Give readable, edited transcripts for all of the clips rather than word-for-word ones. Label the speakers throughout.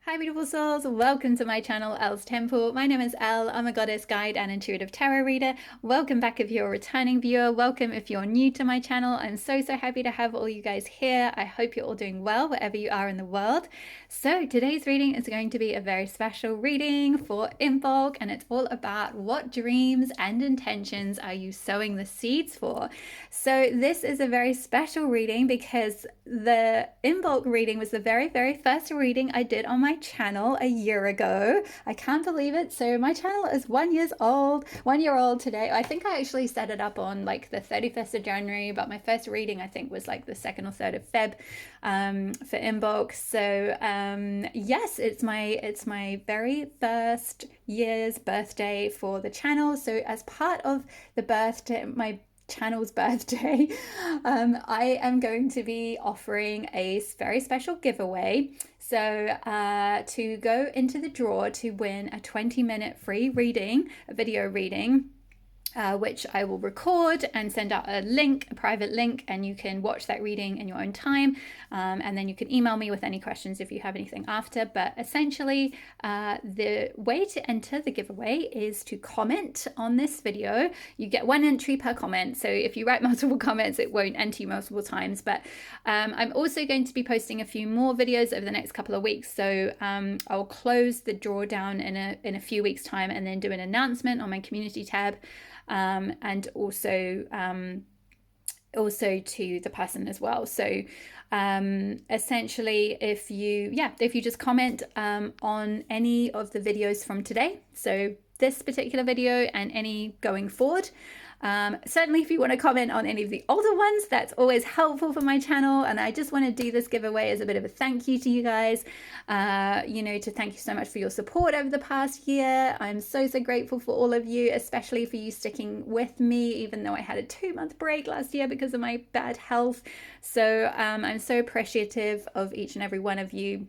Speaker 1: Hi beautiful souls, welcome to my channel Elle's Temple. My name is Elle, I'm a goddess guide and intuitive tarot reader. Welcome back if you're a returning viewer, welcome if you're new to my channel. I'm so happy to have all you guys here. I hope you're all doing well wherever you are in the world. So today's reading is going to be a very special reading for Imbolc, and it's all about what dreams and intentions are you sowing the seeds for. So this is a very special reading because the Imbolc reading was the very first reading I did on my channel a year ago. I can't believe it. So my channel is 1 year old today. I think I actually set it up on like the 31st of January, but my first reading I think was like the 2nd or 3rd of Feb for Imbolc. So yes, it's my very first year's birthday for the channel. So as part of the birthday, my channel's birthday, I am going to be offering a very special giveaway. So to go into the draw to win a 20-minute free reading, a video reading, which I will record and send out a link, a private link, and you can watch that reading in your own time. And then you can email me with any questions if you have anything after. But essentially, the way to enter the giveaway is to comment on this video. You get 1 entry per comment. So if you write multiple comments, it won't enter you multiple times. But I'm also going to be posting a few more videos over the next couple of weeks. So I'll close the drawdown in a few weeks' time and then do an announcement on my community tab. And also to the person as well. So essentially, if you just comment on any of the videos from today, so this particular video and any going forward. Certainly if you want to comment on any of the older ones, that's always helpful for my channel. And I just want to do this giveaway as a bit of a thank you to you guys, to thank you so much for your support over the past year. I'm so grateful for all of you, especially for you sticking with me, even though I had a 2-month break last year because of my bad health. So I'm so appreciative of each and every one of you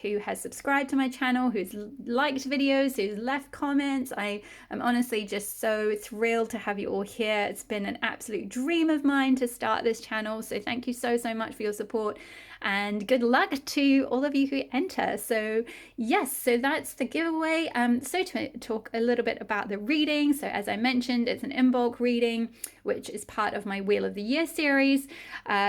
Speaker 1: who has subscribed to my channel, who's liked videos, who's left comments. I am honestly just so thrilled to have you all here. It's been an absolute dream of mine to start this channel. So thank you so much for your support, and good luck to all of you who enter. So yes, so that's the giveaway. So to talk a little bit about the reading. So as I mentioned, it's an Imbolc reading, which is part of my Wheel of the Year series.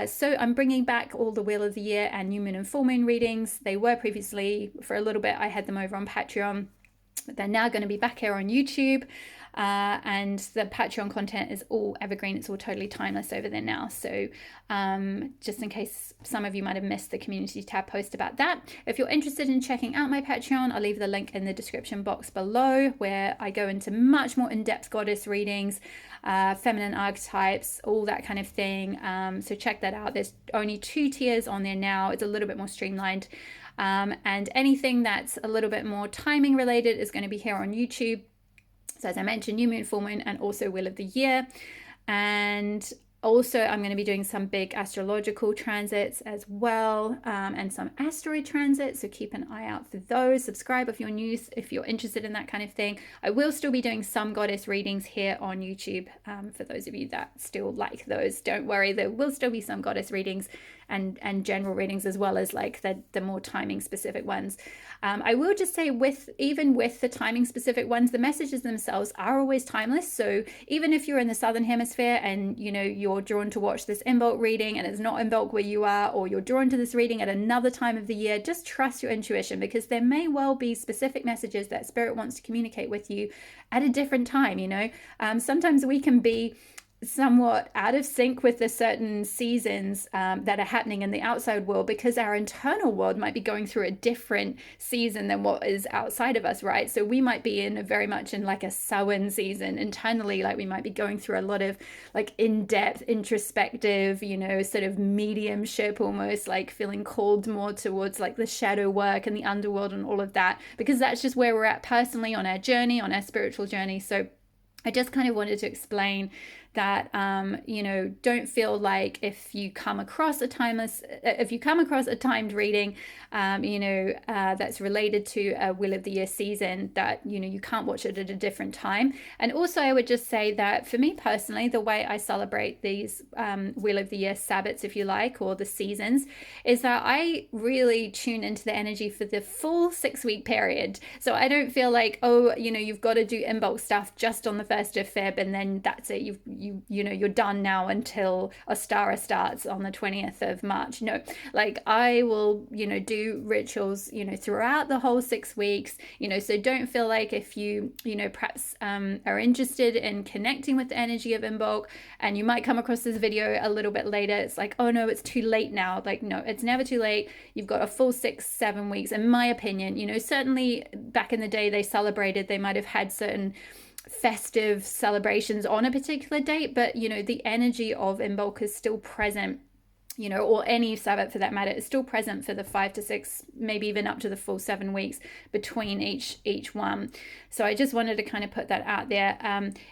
Speaker 1: So I'm bringing back all the Wheel of the Year and New Moon and Full Moon readings. They were previously, for a little bit, I had them over on Patreon, but they're now going to be back here on YouTube. And the Patreon content is all evergreen. It's all totally timeless over there now. So just in case some of you might have missed the community tab post about that, if you're interested in checking out my Patreon, I'll leave the link in the description box below, where I go into much more in-depth goddess readings, feminine archetypes, all that kind of thing. So check that out. There's only 2 tiers on there now. It's a little bit more streamlined. And anything that's a little bit more timing related is going to be here on YouTube. So as I mentioned, New Moon, Full Moon, and also Wheel of the Year. And also I'm going to be doing some big astrological transits as well, and some asteroid transits. So keep an eye out for those. Subscribe if you're new, if you're interested in that kind of thing. I will still be doing some goddess readings here on YouTube. For those of you that still like those, don't worry, there will still be some goddess readings and general readings, as well as like the more timing specific ones. I will just say, even with the timing specific ones, the messages themselves are always timeless. So even if you're in the Southern Hemisphere and you're drawn to watch this Imbolc reading and it's not Imbolc where you are, or you're drawn to this reading at another time of the year, just trust your intuition, because there may well be specific messages that Spirit wants to communicate with you at a different time. Sometimes we can be somewhat out of sync with the certain seasons that are happening in the outside world, because our internal world might be going through a different season than what is outside of us, right? So we might be very much in like a Sowing season internally, like we might be going through a lot of like in-depth introspective, sort of mediumship, almost like feeling called more towards like the shadow work and the underworld and all of that, because that's just where we're at personally on our journey, on our spiritual journey. So I just kind of wanted to explain that, you know, don't feel like if you come across a timed reading, you know, that's related to a Wheel of the Year season, that, you know, you can't watch it at a different time. And also I would just say that for me personally, the way I celebrate these Wheel of the Year Sabbats, if you like, or the seasons, is that I really tune into the energy for the full 6-week period. So I don't feel like, oh, you know, you've got to do Imbolc stuff just on the 1st of Feb and then that's it. You know, you're done now until Ostara starts on the 20th of March. No, like I will, you know, do rituals, you know, throughout the whole 6 weeks, you know, so don't feel like if you know, perhaps are interested in connecting with the energy of Imbolc and you might come across this video a little bit later, it's like, oh no, it's too late now. Like, no, it's never too late. You've got a full 6-7 weeks, in my opinion. You know, certainly back in the day they might have had certain festive celebrations on a particular date, but you know, the energy of Imbolc is still present, you know, or any Sabbath for that matter, is still present for the 5 to 6, maybe even up to the full 7 weeks between each one. So I just wanted to kind of put that out there.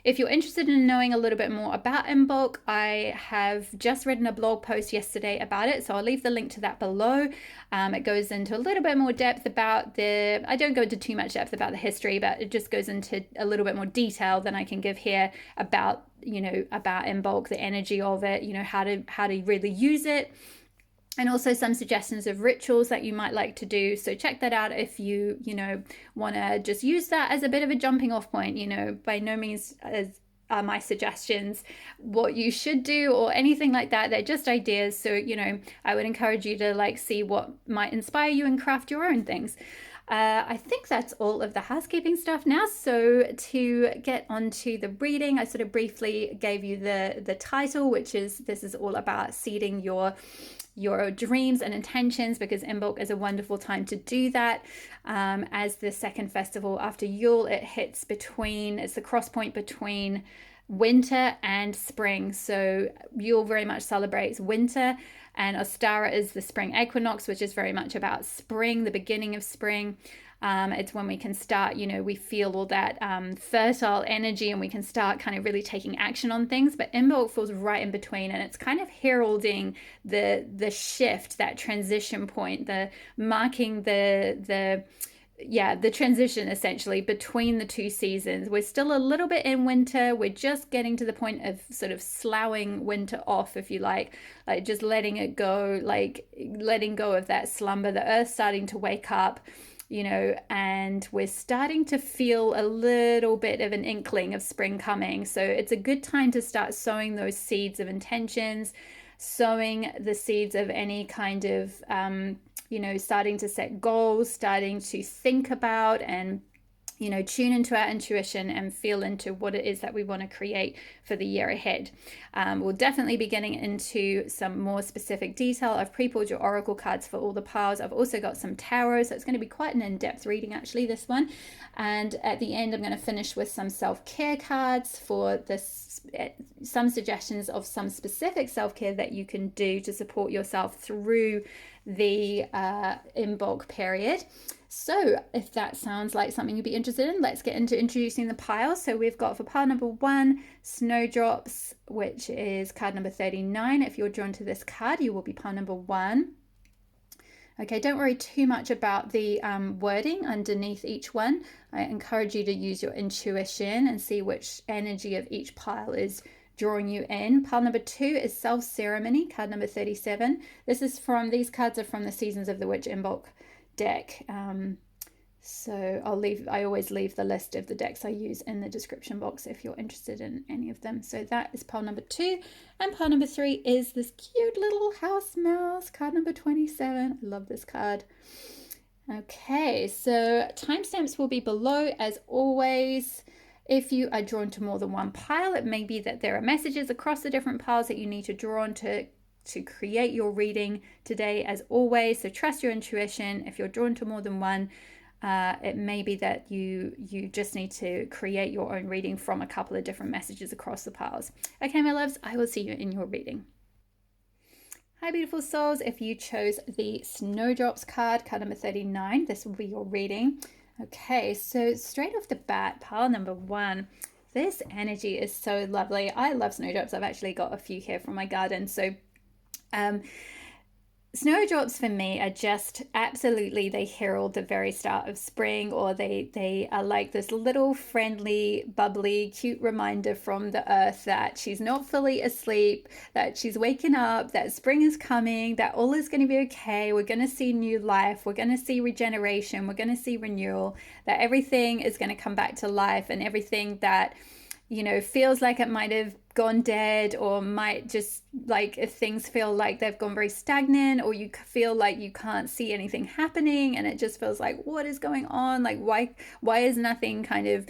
Speaker 1: If you're interested in knowing a little bit more about Imbolc, I have just written a blog post yesterday about it, so I'll leave the link to that below. It goes into a little bit more depth about I don't go into too much depth about the history, but it just goes into a little bit more detail than I can give here about, you know, about Imbolc, the energy of it, you know, how to really use it, and also some suggestions of rituals that you might like to do. So check that out if you know, want to just use that as a bit of a jumping off point. You know, by no means are my suggestions what you should do or anything like that. They're just ideas. So, you know, I would encourage you to like see what might inspire you and craft your own things. I think that's all of the housekeeping stuff now. So to get onto the reading, I sort of briefly gave you the title, which is, this is all about seeding your dreams and intentions, because Imbolc is a wonderful time to do that. As the second festival after Yule, it's the crosspoint between winter and spring. So Yule very much celebrates winter, and Ostara is the spring equinox, which is very much about spring, the beginning of spring. It's when we can start, you know, we feel all that fertile energy and we can start kind of really taking action on things. But Imbolc falls right in between, and it's kind of heralding the shift, that transition point, the marking the transition essentially between the two seasons. We're still a little bit in winter. We're just getting to the point of sort of sloughing winter off, if you like just letting it go, like letting go of that slumber. The earth's starting to wake up, you know, and we're starting to feel a little bit of an inkling of spring coming. So it's a good time to start sowing those seeds of intentions, sowing the seeds of any kind of you know, starting to set goals, starting to think about and, you know, tune into our intuition and feel into what it is that we want to create for the year ahead. We'll definitely be getting into some more specific detail. I've pre-pulled your oracle cards for all the piles. I've also got some tarot, so it's going to be quite an in-depth reading actually, this one. And at the end, I'm going to finish with some self-care cards for this, some suggestions of some specific self-care that you can do to support yourself through the Imbolc period. So if that sounds like something you'd be interested in, let's get into introducing the piles. So we've got for pile number 1, Snowdrops, which is card number 39. If you're drawn to this card, you will be pile number 1. Okay, don't worry too much about the wording underneath each one. I encourage you to use your intuition and see which energy of each pile is drawing you in. Pile number 2 is Self Ceremony, card number 37. These cards are from the Seasons of the Witch Imbolc deck. So I always leave the list of the decks I use in the description box if you're interested in any of them. So that is pile number 2. And pile number 3 is this cute little house mouse, card number 27. I love this card. Okay, so timestamps will be below as always. If you are drawn to more than one pile, it may be that there are messages across the different piles that you need to draw on to create your reading today, as always. So trust your intuition. If you're drawn to more than one, it may be that you just need to create your own reading from a couple of different messages across the piles. Okay, my loves, I will see you in your reading. Hi, beautiful souls. If you chose the Snowdrops card number 39, this will be your reading. Okay, so straight off the bat, pile number 1, this energy is so lovely. I love snowdrops. I've actually got a few here from my garden. So snowdrops for me are just absolutely, they herald the very start of spring, or they are like this little friendly, bubbly, cute reminder from the earth that she's not fully asleep, that she's waking up, that spring is coming, that all is going to be okay. We're going to see new life. We're going to see regeneration. We're going to see renewal, that everything is going to come back to life, and everything that, you know, feels like it might have gone dead, or might just, like, if things feel like they've gone very stagnant, or you feel like you can't see anything happening, and it just feels like, what is going on? Like, why is nothing kind of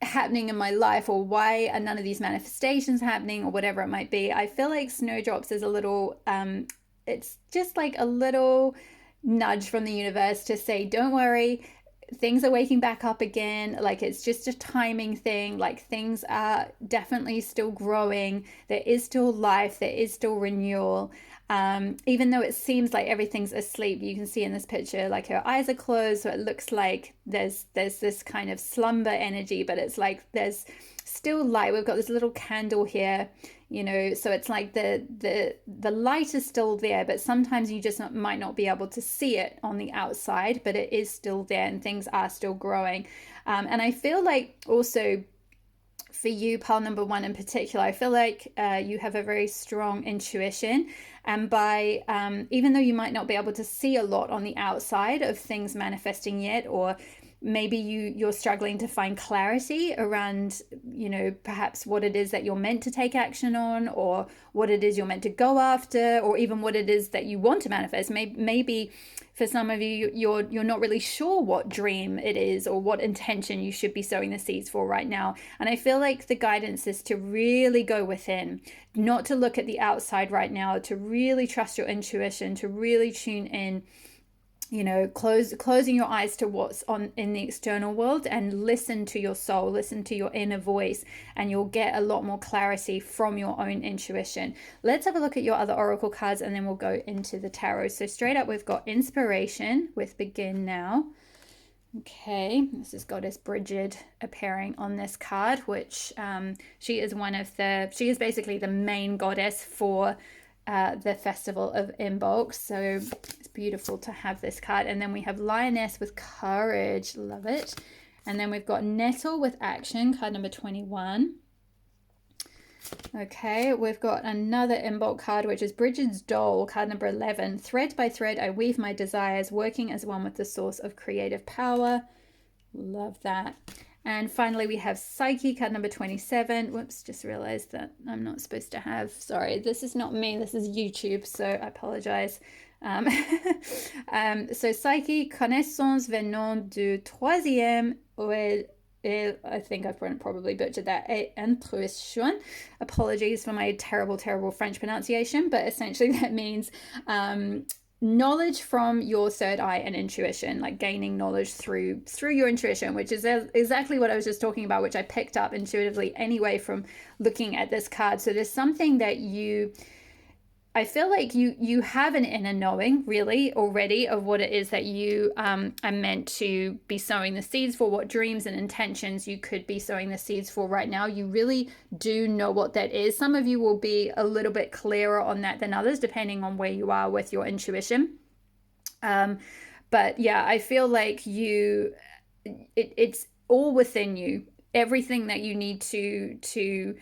Speaker 1: happening in my life, or why are none of these manifestations happening, or whatever it might be? I feel like snowdrops is a little, it's just like a little nudge from the universe to say, don't worry, things are waking back up again. Like, it's just a timing thing. Like, things are definitely still growing. There is still life. There is still renewal. Even though it seems like everything's asleep, you can see in this picture, like, her eyes are closed. So it looks like there's this kind of slumber energy, but it's like there's still light. We've got this little candle here, you know, so it's like the light is still there, but sometimes you just might not be able to see it on the outside, but it is still there, and things are still growing. And I feel like also for you, pile number 1 in particular, I feel like you have a very strong intuition, and by even though you might not be able to see a lot on the outside of things manifesting yet, or maybe you're struggling to find clarity around, you know, perhaps what it is that you're meant to take action on, or what it is you're meant to go after, or even what it is that you want to manifest. Maybe for some of you, you're not really sure what dream it is, or what intention you should be sowing the seeds for right now. And I feel like the guidance is to really go within, not to look at the outside right now, to really trust your intuition, to really tune in, you know, closing your eyes to what's on in the external world, and listen to your soul, listen to your inner voice, and you'll get a lot more clarity from your own intuition. Let's have a look at your other oracle cards, and then we'll go into the tarot. So straight up, we've got inspiration with begin now. Okay, this is Goddess Bridget appearing on this card, which she is basically the main goddess for the festival of Imbolc. So it's beautiful to have this card. And then we have Lioness with courage, love it. And then we've got Nettle with action, card number 21. Okay, we've got another Imbolc card, which is Bridget's Doll, card number 11. Thread by thread I weave my desires, working as one with the source of creative power. Love that. And finally, we have Psyche, card number 27. Whoops, just realized that I'm not supposed to have, sorry, this is not me, this is YouTube, so I apologize. So Psyche, connaissance venant du troisième, I think I've probably butchered that, intuition. Apologies for my terrible French pronunciation, but essentially that means knowledge from your third eye and intuition, like gaining knowledge through your intuition, which is exactly what I was just talking about, which I picked up intuitively anyway from looking at this card. So there's something that I feel like you have an inner knowing really already of what it is that you are meant to be sowing the seeds for, what dreams and intentions you could be sowing the seeds for right now. You really do know what that is. Some of you will be a little bit clearer on that than others, depending on where you are with your intuition. But yeah, I feel like it's all within you. Everything that you need to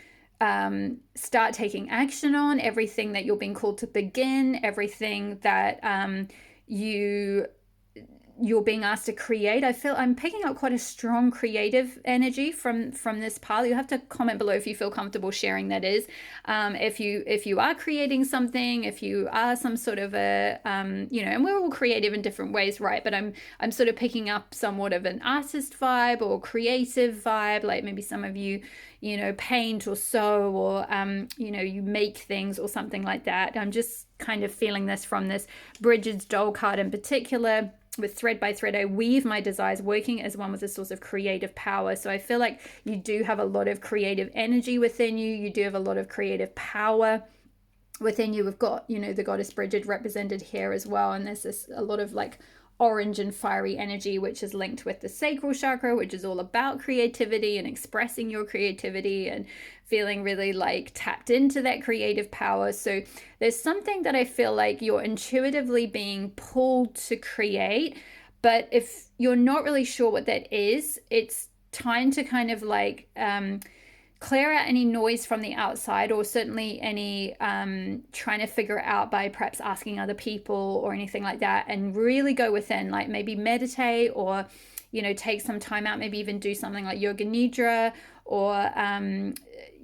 Speaker 1: start taking action on, everything that you're being called to begin, everything that you're being asked to create. I feel I'm picking up quite a strong creative energy from this pile. You'll have to comment below if you feel comfortable sharing that is. If you are creating something, if you are some sort of a you know, and we're all creative in different ways, right? But I'm sort of picking up somewhat of an artist vibe or creative vibe, like maybe some of you know, paint or sew, or you know, you make things or something like that. I'm just kind of feeling this from this Bridget's Doll card in particular. With thread by thread I weave my desires, working as one with a source of creative power. So I feel like you do have a lot of creative energy within you. You do have a lot of creative power within you. We've got, you know, the goddess Bridget represented here as well, and there's a lot of like orange and fiery energy, which is linked with the sacral chakra, which is all about creativity and expressing your creativity and feeling really like tapped into that creative power. So there's something that I feel like you're intuitively being pulled to create, but if you're not really sure what that is, it's time to kind of like clear out any noise from the outside, or certainly any trying to figure it out by perhaps asking other people or anything like that, and really go within, like maybe meditate, or take some time out, maybe even do something like yoga nidra, or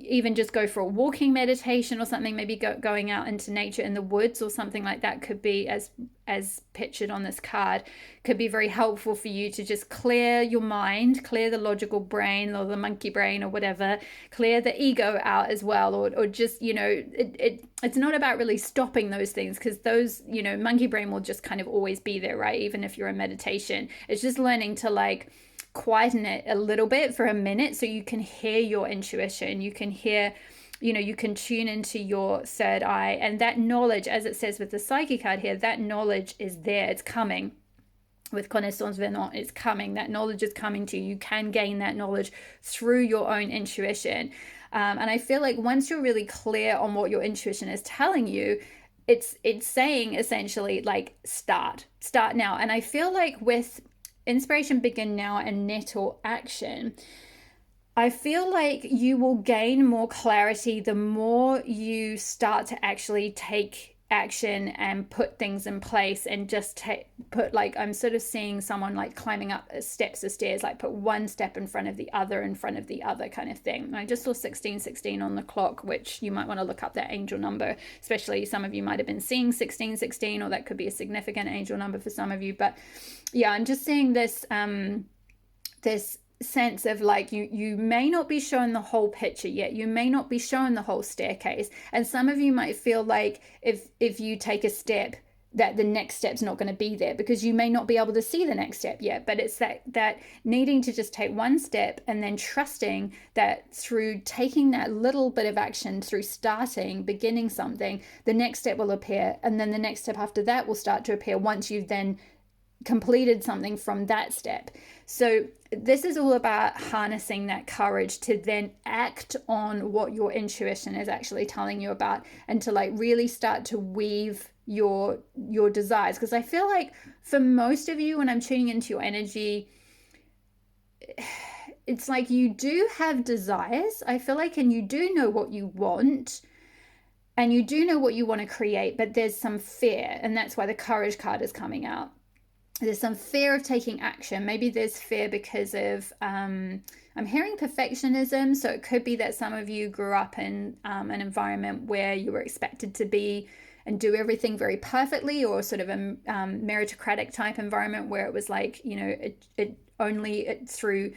Speaker 1: even just go for a walking meditation or something, maybe going out into nature in the woods or something like that could be, as pictured on this card, could be very helpful for you to just clear your mind, clear the logical brain or the monkey brain or whatever, clear the ego out as well, or just, it's not about really stopping those things, because those, monkey brain will just kind of always be there, right? Even if you're in meditation, it's just learning to like quieten it a little bit for a minute so you can hear your intuition, you can hear, you can tune into your third eye, and that knowledge, as it says with the Psyche card here, that knowledge is there, it's coming. With connaissance venant, it's coming, that knowledge is coming to you. You can gain that knowledge through your own intuition, and I feel like once you're really clear on what your intuition is telling you, it's saying essentially like start now. And I feel like with Inspiration Begin Now and Nettle Action, I feel like you will gain more clarity the more you start to actually take action and put things in place, and just put, like, I'm sort of seeing someone like climbing up steps of stairs, like put one step in front of the other kind of thing. And I just saw 1616 on the clock, which you might want to look up that angel number, especially some of you might have been seeing 1616, or that could be a significant angel number for some of you. But yeah, I'm just seeing this this sense of like you may not be shown the whole picture yet, you may not be shown the whole staircase, and some of you might feel like if you take a step, that the next step's not going to be there, because you may not be able to see the next step yet. But it's that needing to just take one step, and then trusting that through taking that little bit of action, through beginning something, the next step will appear, and then the next step after that will start to appear once you've then completed something from that step. So this is all about harnessing that courage to then act on what your intuition is actually telling you about, and to like really start to weave your desires. Because I feel like for most of you, when I'm tuning into your energy, it's like you do have desires, I feel like, and you do know what you want, and you do know what you want to create, but there's some fear, and that's why the courage card is coming out. There's some fear of taking action. Maybe there's fear because of, I'm hearing perfectionism. So it could be that some of you grew up in an environment where you were expected to be and do everything very perfectly, or sort of a meritocratic type environment where it was like, it only through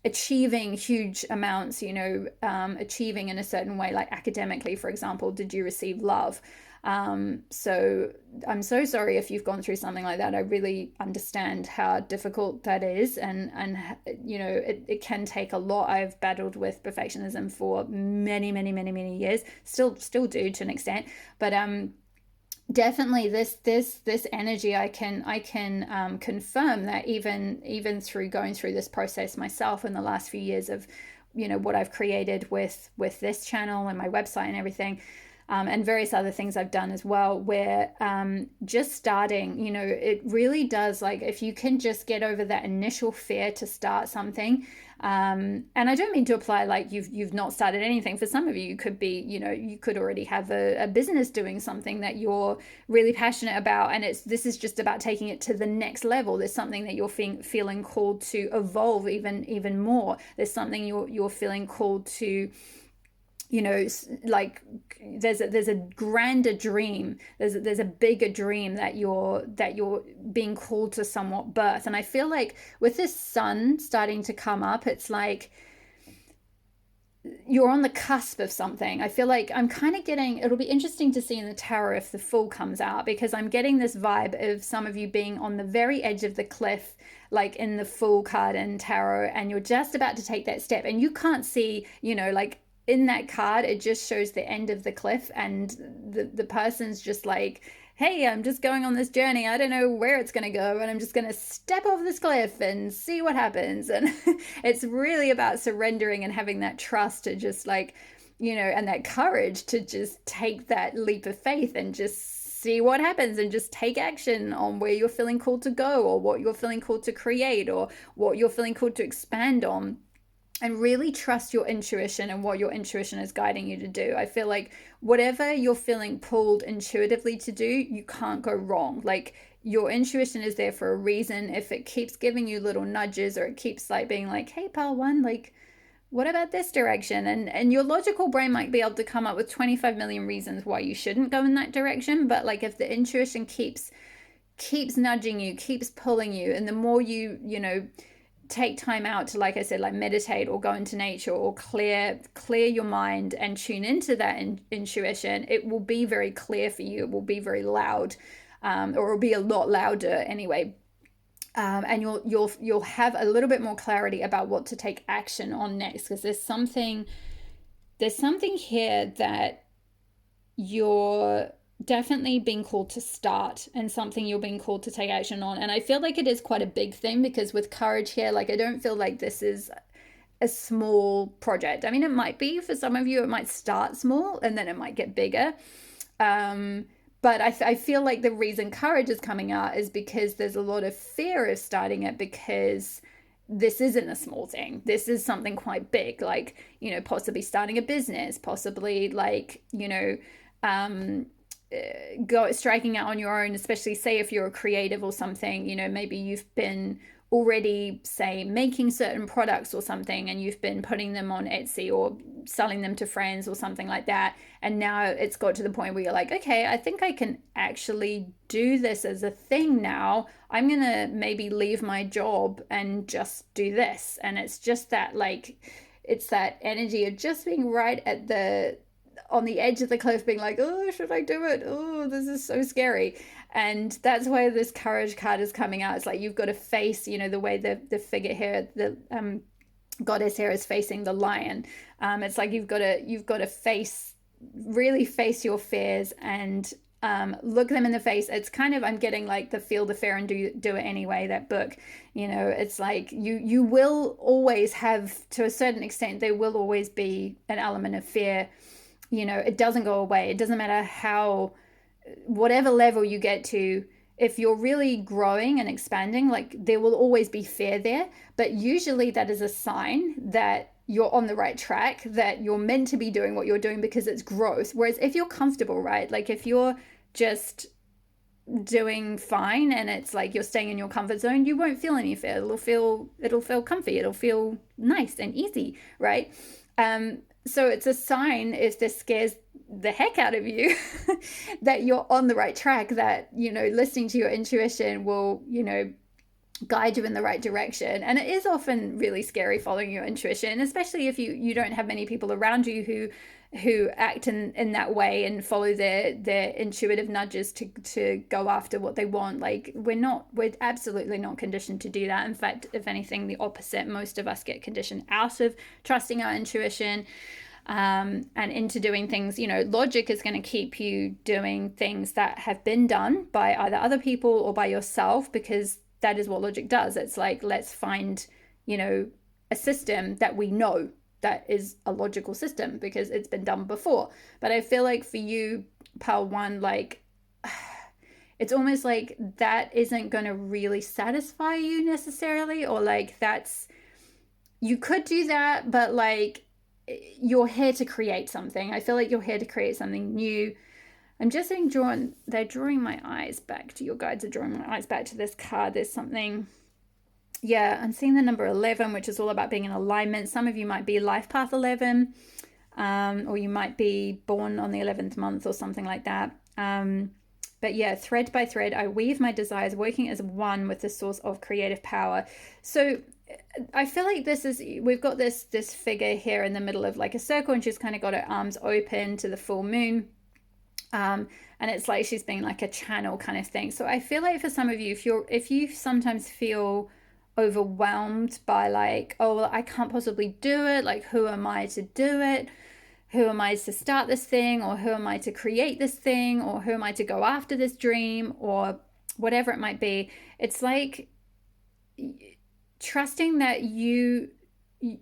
Speaker 1: achieving huge amounts, achieving in a certain way, like academically, for example, did you receive love? So I'm so sorry if you've gone through something like that. I really understand how difficult that is, and it can take a lot. I've battled with perfectionism for many years, still do to an extent, but definitely this energy, I can confirm that even through going through this process myself in the last few years of what I've created with this channel and my website and everything, and various other things I've done as well, where just starting, it really does, like, if you can just get over that initial fear to start something, and I don't mean to apply like you've not started anything. For some of you, you could be, you could already have a business doing something that you're really passionate about, and this is just about taking it to the next level. There's something that you're feeling called to evolve even more. There's something you're feeling called to, like there's a grander dream, there's a bigger dream that you're being called to somewhat birth. And I feel like with this sun starting to come up, it's like you're on the cusp of something. I feel like I'm kind of getting, it'll be interesting to see in the tarot if the Fool comes out, because I'm getting this vibe of some of you being on the very edge of the cliff, like in the Fool card in tarot, and you're just about to take that step, and you can't see, like in that card, it just shows the end of the cliff, and the person's just like hey, I'm just going on this journey. I don't know where it's going to go, and I'm just going to step off this cliff and see what happens. And it's really about surrendering and having that trust to just like, and that courage to just take that leap of faith and just see what happens and just take action on where you're feeling called to go, or what you're feeling called to create, or what you're feeling called to expand on. And really trust your intuition and what your intuition is guiding you to do. I feel like whatever you're feeling pulled intuitively to do, you can't go wrong. Like, your intuition is there for a reason. If it keeps giving you little nudges, or it keeps like being like, hey, pal one, like, what about this direction? And your logical brain might be able to come up with 25 million reasons why you shouldn't go in that direction. But like, if the intuition keeps nudging you, keeps pulling you, and the more you take time out to, like I said, like meditate or go into nature or clear your mind and tune into that intuition, it will be very clear for you. It will be very loud, or it'll be a lot louder anyway. And you'll have a little bit more clarity about what to take action on next, because there's something here that you're definitely being called to start, and something you're being called to take action on. And I feel like it is quite a big thing, because with courage here, like, I don't feel like this is a small project. I mean, it might be for some of you, it might start small and then it might get bigger. But I feel like the reason courage is coming out is because there's a lot of fear of starting it, because this isn't a small thing. This is something quite big, like, possibly starting a business, possibly like, striking out on your own, especially say if you're a creative or something. Maybe you've been already, say, making certain products or something, and you've been putting them on Etsy or selling them to friends or something like that, and now it's got to the point where you're like, okay, I think I can actually do this as a thing now. I'm gonna maybe leave my job and just do this. And it's just that, like, it's that energy of just being right on the edge of the cliff, being like, oh, should I do it? Oh, this is so scary. And that's why this courage card is coming out. It's like, you've got to face, the way the figure here, the goddess here is facing the lion. It's like you've got to really face your fears and look them in the face. It's kind of, I'm getting like the Feel the Fear and Do It Anyway, that book. It's like you will always have, to a certain extent, there will always be an element of fear. It doesn't go away. It doesn't matter whatever level you get to, if you're really growing and expanding, like, there will always be fear there. But usually that is a sign that you're on the right track, that you're meant to be doing what you're doing, because it's growth. Whereas if you're comfortable, right? Like, if you're just doing fine and it's like you're staying in your comfort zone, you won't feel any fear. It'll feel comfy. It'll feel nice and easy, right? So it's a sign, if this scares the heck out of you, that you're on the right track, that, listening to your intuition will, guide you in the right direction. And it is often really scary following your intuition, especially if you don't have many people around you who act in that way and follow their intuitive nudges to go after what they want. Like, we're absolutely not conditioned to do that. In fact, if anything, the opposite. Most of us get conditioned out of trusting our intuition, and into doing things. Logic is going to keep you doing things that have been done by either other people or by yourself, because that is what logic does. It's like, let's find, a system that we know that is a logical system because it's been done before. But I feel like for you, Pal One, like, it's almost like that isn't going to really satisfy you necessarily, or like, you could do that, but like, you're here to create something. I feel like you're here to create something new. I'm just being drawn, they're drawing my eyes back to, your guides are drawing my eyes back to this card. There's something, I'm seeing the number 11, which is all about being in alignment. Some of you might be life path 11, or you might be born on the 11th month or something like that. But yeah, thread by thread, I weave my desires, working as one with the source of creative power. So I feel like we've got this figure here in the middle of like a circle, and she's kind of got her arms open to the full moon. And it's like she's being like a channel kind of thing. So I feel like for some of you, if you sometimes feel overwhelmed by like, oh, well, I can't possibly do it, like, who am I to do it? who am I to start this thing, or who am I to create this thing, or who am I to go after this dream, or whatever it might be. It's like trusting that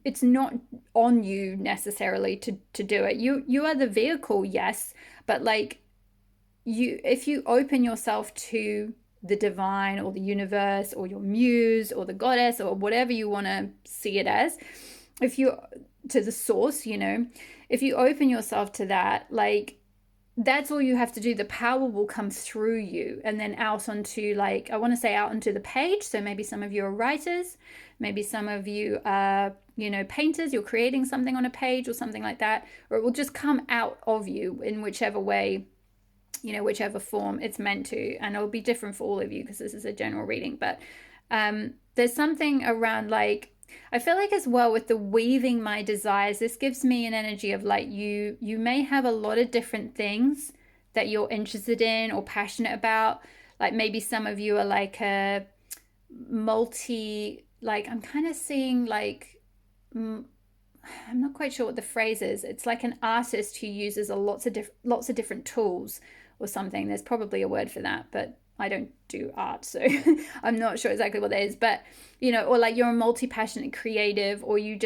Speaker 1: it's not on you necessarily to do it. You are the vehicle, yes, but like if you open yourself to the divine or the universe or your muse or the goddess or whatever you want to see it as, if you to the source, you know, if you open yourself to that, like that's all you have to do. The power will come through you and then out onto, like, I want to say out onto the page. So maybe some of you are writers, maybe some of you are, you know, painters, you're creating something on a page or something like that, or it will just come out of you in whichever way, you know, whichever form it's meant to. And it'll be different for all of you because this is a general reading. But there's something around, like, I feel like as well with the weaving my desires, this gives me an energy of like you may have a lot of different things that you're interested in or passionate about. Like maybe some of you are like a like I'm kind of seeing like, I'm not quite sure what the phrase is. It's like an artist who uses lots of different tools or something. There's probably a word for that, but I don't do art, so I'm not sure exactly what that is. But, you know, or like you're a multi-passionate creative, or you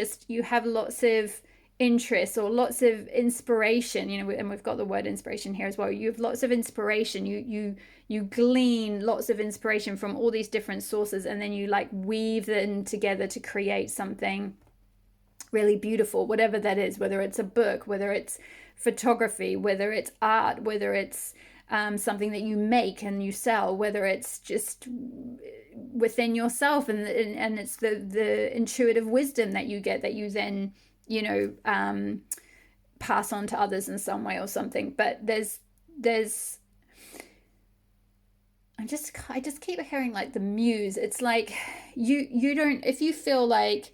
Speaker 1: have lots of interests or lots of inspiration, you know, and we've got the word inspiration here as well. You have lots of inspiration. You glean lots of inspiration from all these different sources, and then you like weave them together to create something really beautiful, whatever that is, whether it's a book, whether it's photography, whether it's art, whether it's something that you make and you sell, whether it's just within yourself and it's the intuitive wisdom that you get that you then, you know, pass on to others in some way or something. But there's I just keep hearing like the muse. It's like you don't, if you feel like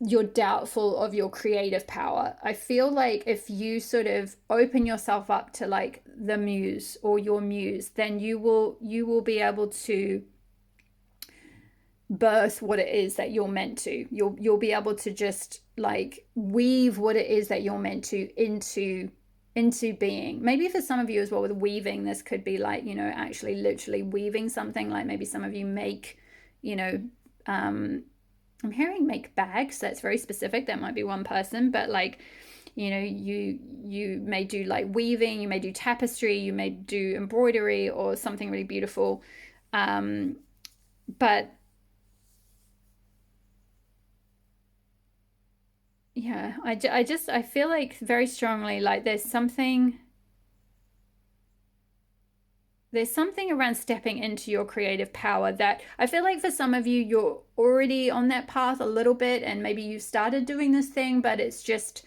Speaker 1: you're doubtful of your creative power, I feel like if you sort of open yourself up to like the muse or your muse, then you will be able to birth what it is that you're meant to. You'll be able to just like weave what it is that you're meant to into being. Maybe for some of you as well with weaving, this could be like, you know, actually literally weaving something. Like maybe some of you make, you know, I'm hearing make bags. That's very specific. That might be one person, but like, you know, you may do like weaving, you may do tapestry, you may do embroidery or something really beautiful. But yeah, I feel like very strongly like there's something around stepping into your creative power that I feel like for some of you, you're already on that path a little bit, and maybe you started doing this thing, but it's just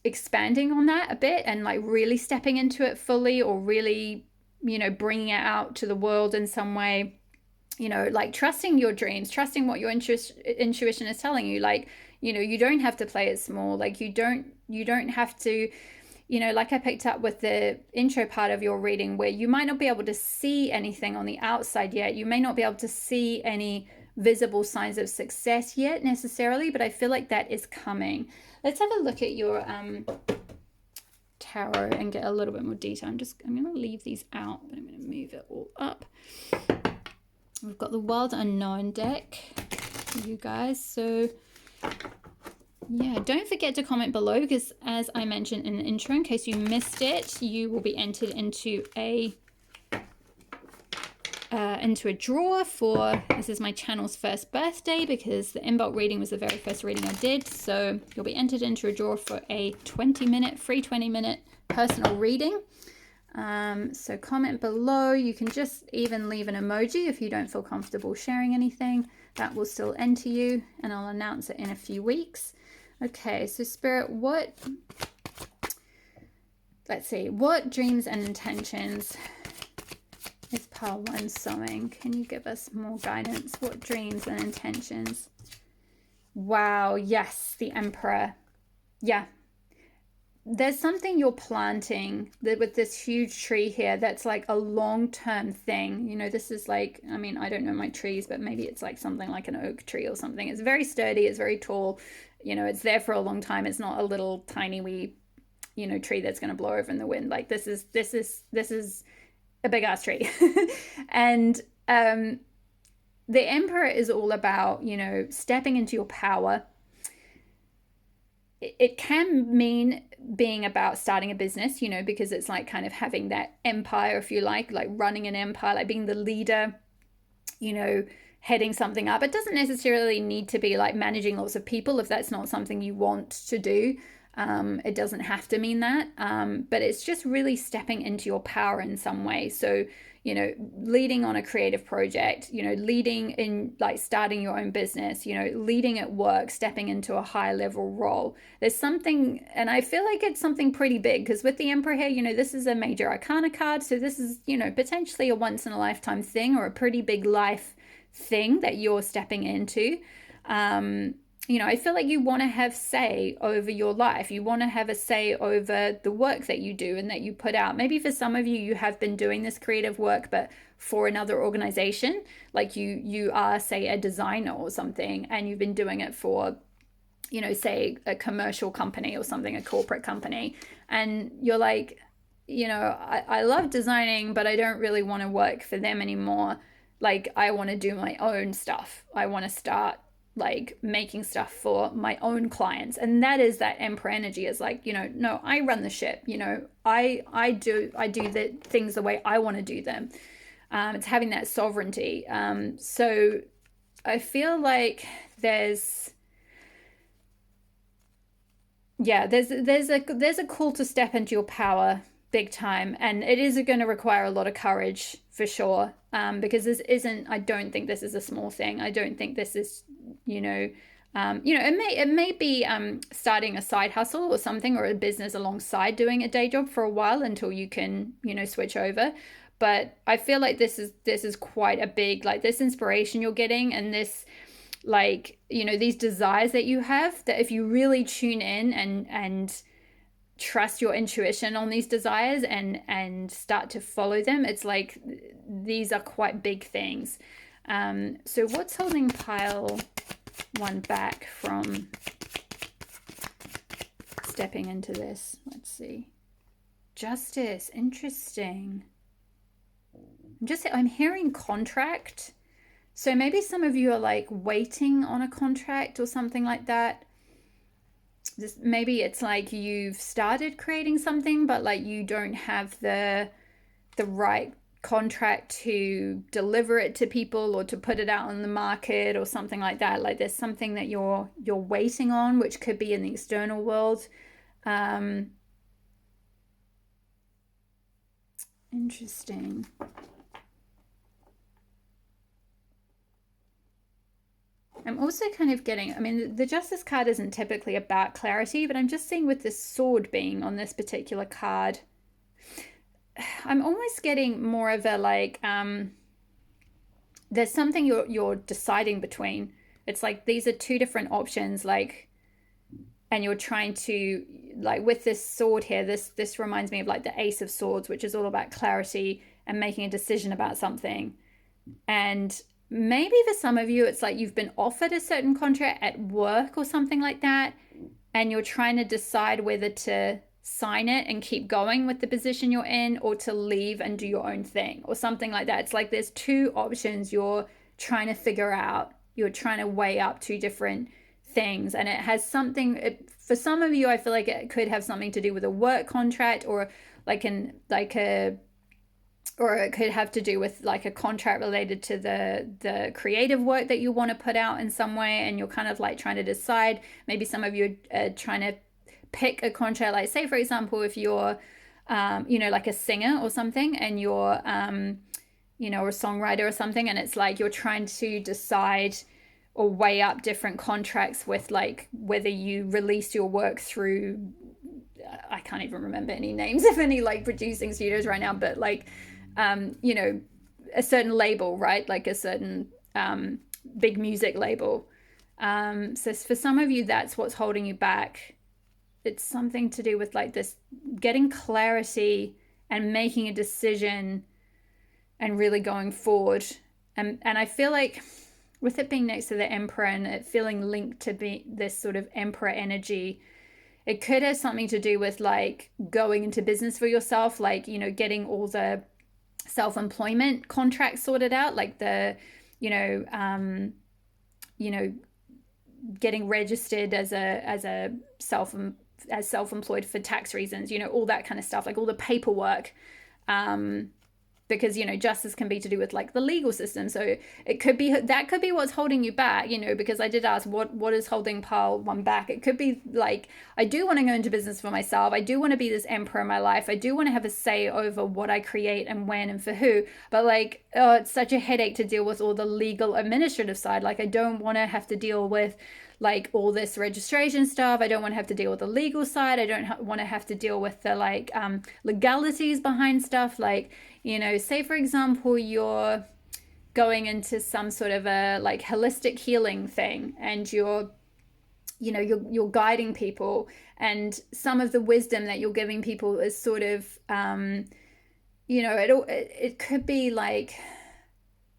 Speaker 1: expanding on that a bit and like really stepping into it fully, or really, you know, bringing it out to the world in some way, you know, like trusting your dreams, trusting what your intuition is telling you. Like, you know, you don't have to play it small. Like you don't have to, you know, like I picked up with the intro part of your reading, where you might not be able to see anything on the outside yet. You may not be able to see any visible signs of success yet necessarily, but I feel like that is coming. Let's have a look at your tarot and get a little bit more detail. I'm going to leave these out, but I'm going to move it all up. We've got the Wild Unknown deck for you guys. So yeah, don't forget to comment below, because as I mentioned in the intro, in case you missed it, you will be entered into a draw for, this is my channel's first birthday, because the Imbolc reading was the very first reading I did. So you'll be entered into a draw for a 20-minute, free 20-minute personal reading. So comment below. You can just even leave an emoji if you don't feel comfortable sharing anything. That will still enter you, and I'll announce it in a few weeks. Okay, so Spirit, let's see, what dreams and intentions is pile 1 sowing? Can you give us more guidance? What dreams and intentions? Wow, yes, the Emperor. Yeah. there's something you're planting that with this huge tree here that's like a long-term thing. You know, this is like, I mean, I don't know my trees, but maybe it's like something like an oak tree or something. It's very sturdy, it's very tall, you know, it's there for a long time. It's not a little tiny wee, you know, tree that's going to blow over in the wind. Like this is a big ass tree. And the emperor is all about, you know, stepping into your power. It can mean being about starting a business, you know, because it's like kind of having that empire, if you like running an empire, like being the leader, you know, heading something up. It doesn't necessarily need to be like managing lots of people if that's not something you want to do. It doesn't have to mean that, but it's just really stepping into your power in some way. So, you know, leading on a creative project, you know, leading in like starting your own business, you know, leading at work, stepping into a high level role. There's something, and I feel like it's something pretty big because with the Emperor here, you know, this is a major arcana card. So this is, you know, potentially a once in a lifetime thing or a pretty big life thing that you're stepping into. You know, I feel like you want to have say over your life. You want to have a say over the work that you do and that you put out. Maybe for some of you, you have been doing this creative work, but for another organization, like you are, say, a designer or something, and you've been doing it for, you know, say a commercial company or something, a corporate company, and you're like, you know, I love designing, but I don't really want to work for them anymore. Like, I want to do my own stuff. I want to start like making stuff for my own clients, and that is that emperor energy. Is like, you know, no, I run the ship, you know, I do the things the way I want to do them. It's having that sovereignty. So I feel like there's a call to step into your power big time, and it is going to require a lot of courage for sure, because I don't think this is a small thing. I don't think this is, you know, it may be starting a side hustle or something, or a business alongside doing a day job for a while until you can, you know, switch over. But I feel like this is quite a big, like, this inspiration you're getting, and this, like, you know, these desires that you have, that if you really tune in and trust your intuition on these desires and start to follow them, it's like these are quite big things. So what's holding pile one back from stepping into this? Let's see. Justice. Interesting. I'm hearing contract. So maybe some of you are like waiting on a contract or something like that. Maybe it's like you've started creating something, but like you don't have the right contract to deliver it to people or to put it out on the market or something like that. Like there's something that you're waiting on, which could be in the external world. Interesting. I'm also kind of getting, I mean, the Justice card isn't typically about clarity, but I'm just seeing with this sword being on this particular card, I'm almost getting more of a like, there's something you're deciding between. It's like these are two different options, like, and you're trying to, like, with this sword here, this reminds me of like the Ace of Swords, which is all about clarity and making a decision about something. And maybe for some of you, it's like you've been offered a certain contract at work or something like that, and you're trying to decide whether to sign it and keep going with the position you're in, or to leave and do your own thing or something like that. It's like there's two options you're trying to figure out. You're trying to weigh up two different things, and it has something, for some of you, I feel like it could have something to do with a work contract, or or it could have to do with like a contract related to the creative work that you want to put out in some way, and you're kind of like trying to decide. Maybe some of you are trying to pick a contract, like say for example, if you're you know, like a singer or something, and you're you know, a songwriter or something, and it's like you're trying to decide or weigh up different contracts with like whether you release your work through, I can't even remember any names of any like producing studios right now, but like you know, a certain label, right? Like a certain big music label. So for some of you, that's what's holding you back it's something to do with like this getting clarity and making a decision and really going forward. And I feel like with it being next to the Emperor and it feeling linked to be this sort of Emperor energy, it could have something to do with like going into business for yourself, like, you know, getting all the self-employment contracts sorted out, like the, you know, getting registered as self-employed for tax reasons, you know, all that kind of stuff, like all the paperwork. Because, you know, justice can be to do with like the legal system. So it could be, that could be what's holding you back, you know, because I did ask what is holding pile one back. It could be like, I do want to go into business for myself. I do want to be this emperor in my life. I do want to have a say over what I create and when and for who. But like, oh, it's such a headache to deal with all the legal administrative side. Like, I don't want to have to deal with like all this registration stuff. I don't want to have to deal with the legal side. I don't want to have to deal with the like legalities behind stuff. Like, you know, say for example, you're going into some sort of a like holistic healing thing, and you're guiding people, and some of the wisdom that you're giving people is sort of, you know, it could be like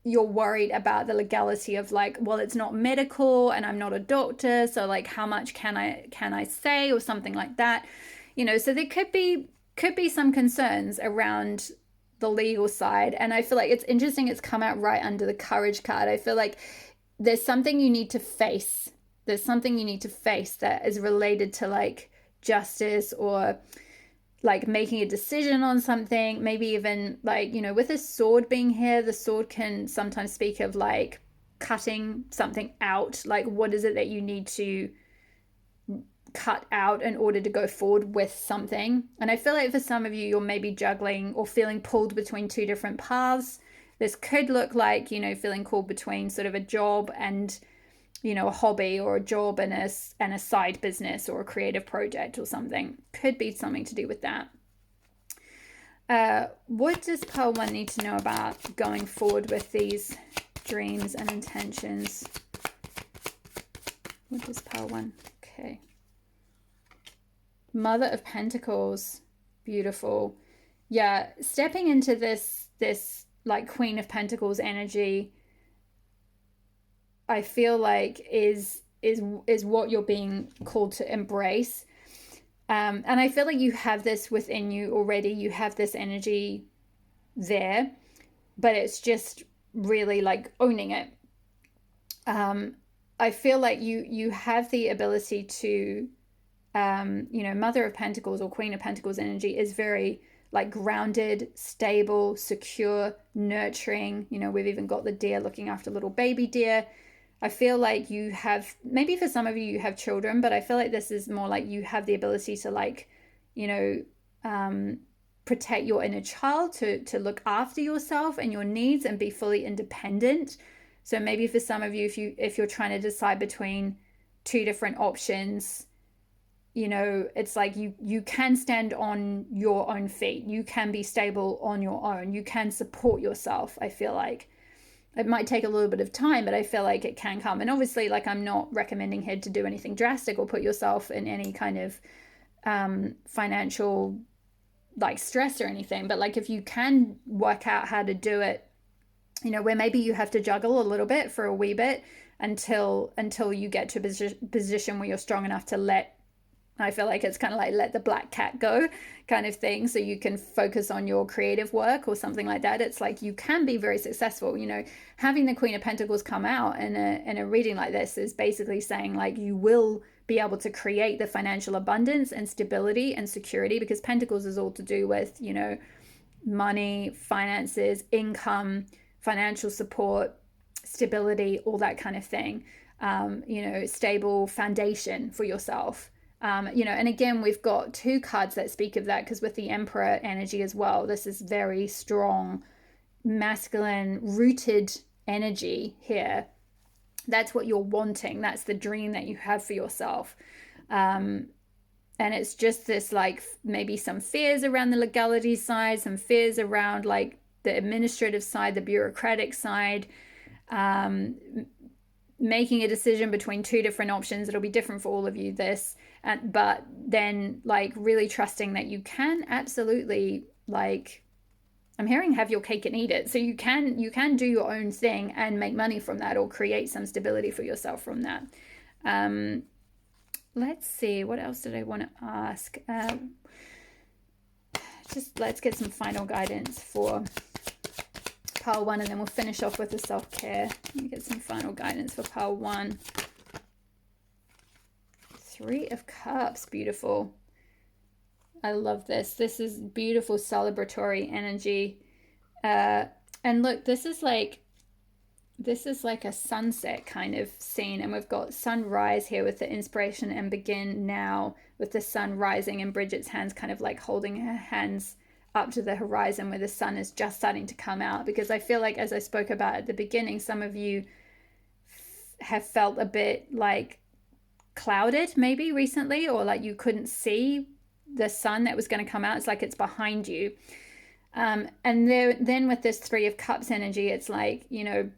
Speaker 1: you're worried about the legality of like, well, it's not medical and I'm not a doctor, so like how much can I say, or something like that, you know. So there could be some concerns around the legal side. And I feel like it's interesting, it's come out right under the courage card. I feel like there's something you need to face. There's something you need to face that is related to like justice, or like making a decision on something. Maybe even like, you know, with a sword being here, the sword can sometimes speak of like cutting something out. Like, what is it that you need to cut out in order to go forward with something? And I feel like for some of you, you're maybe juggling or feeling pulled between two different paths. This could look like, you know, feeling called between sort of a job and, you know, a hobby, or a job and a side business, or a creative project or something. Could be something to do with that. What does Pearl 1 need to know about going forward with these dreams and intentions? What does Pearl 1? Okay. Mother of Pentacles. Beautiful. Yeah, stepping into this like Queen of Pentacles energy, I feel like is what you're being called to embrace. And I feel like you have this within you already. You have this energy there, but it's just really like owning it. I feel like you have the ability to, you know, Mother of Pentacles or Queen of Pentacles energy is very like grounded, stable, secure, nurturing. You know, we've even got the deer looking after little baby deer. I feel like you have, maybe for some of you, you have children, but I feel like this is more like you have the ability to like, you know, protect your inner child, to look after yourself and your needs and be fully independent. So maybe for some of you, if you're trying to decide between two different options, you know, it's like you can stand on your own feet. You can be stable on your own. You can support yourself. I feel like it might take a little bit of time, but I feel like it can come. And obviously, like, I'm not recommending here to do anything drastic or put yourself in any kind of financial like stress or anything. But like, if you can work out how to do it, you know, where maybe you have to juggle a little bit for a wee bit until you get to a position where you're strong enough to let, I feel like it's kind of like let the black cat go kind of thing, so you can focus on your creative work or something like that. It's like you can be very successful. You know, having the Queen of Pentacles come out in a reading like this is basically saying like you will be able to create the financial abundance and stability and security, because Pentacles is all to do with, you know, money, finances, income, financial support, stability, all that kind of thing. You know, stable foundation for yourself. You know, and again, we've got two cards that speak of that, because with the Emperor energy as well, this is very strong, masculine, rooted energy here. That's what you're wanting. That's the dream that you have for yourself. And it's just this, like, maybe some fears around the legality side, some fears around, like, the administrative side, the bureaucratic side, making a decision between two different options. It'll be different for all of you, this. but then like really trusting that you can absolutely, like, I'm hearing, have your cake and eat it. So you can do your own thing and make money from that, or create some stability for yourself from that. Let's see, what else did I want to ask? Just let's get some final guidance for pile 1, and then we'll finish off with the self-care. Let me get some final guidance for pile 1. 3 of Cups, beautiful. I love this. This is beautiful celebratory energy. And look, this is like a sunset kind of scene, and we've got sunrise here with the inspiration and begin now, with the sun rising and Bridget's hands kind of like holding her hands up to the horizon where the sun is just starting to come out. Because I feel like, as I spoke about at the beginning, some of you have felt a bit like clouded maybe recently, or like you couldn't see the sun that was going to come out. It's like it's behind you. And then with this 3 of Cups energy, it's like, you know,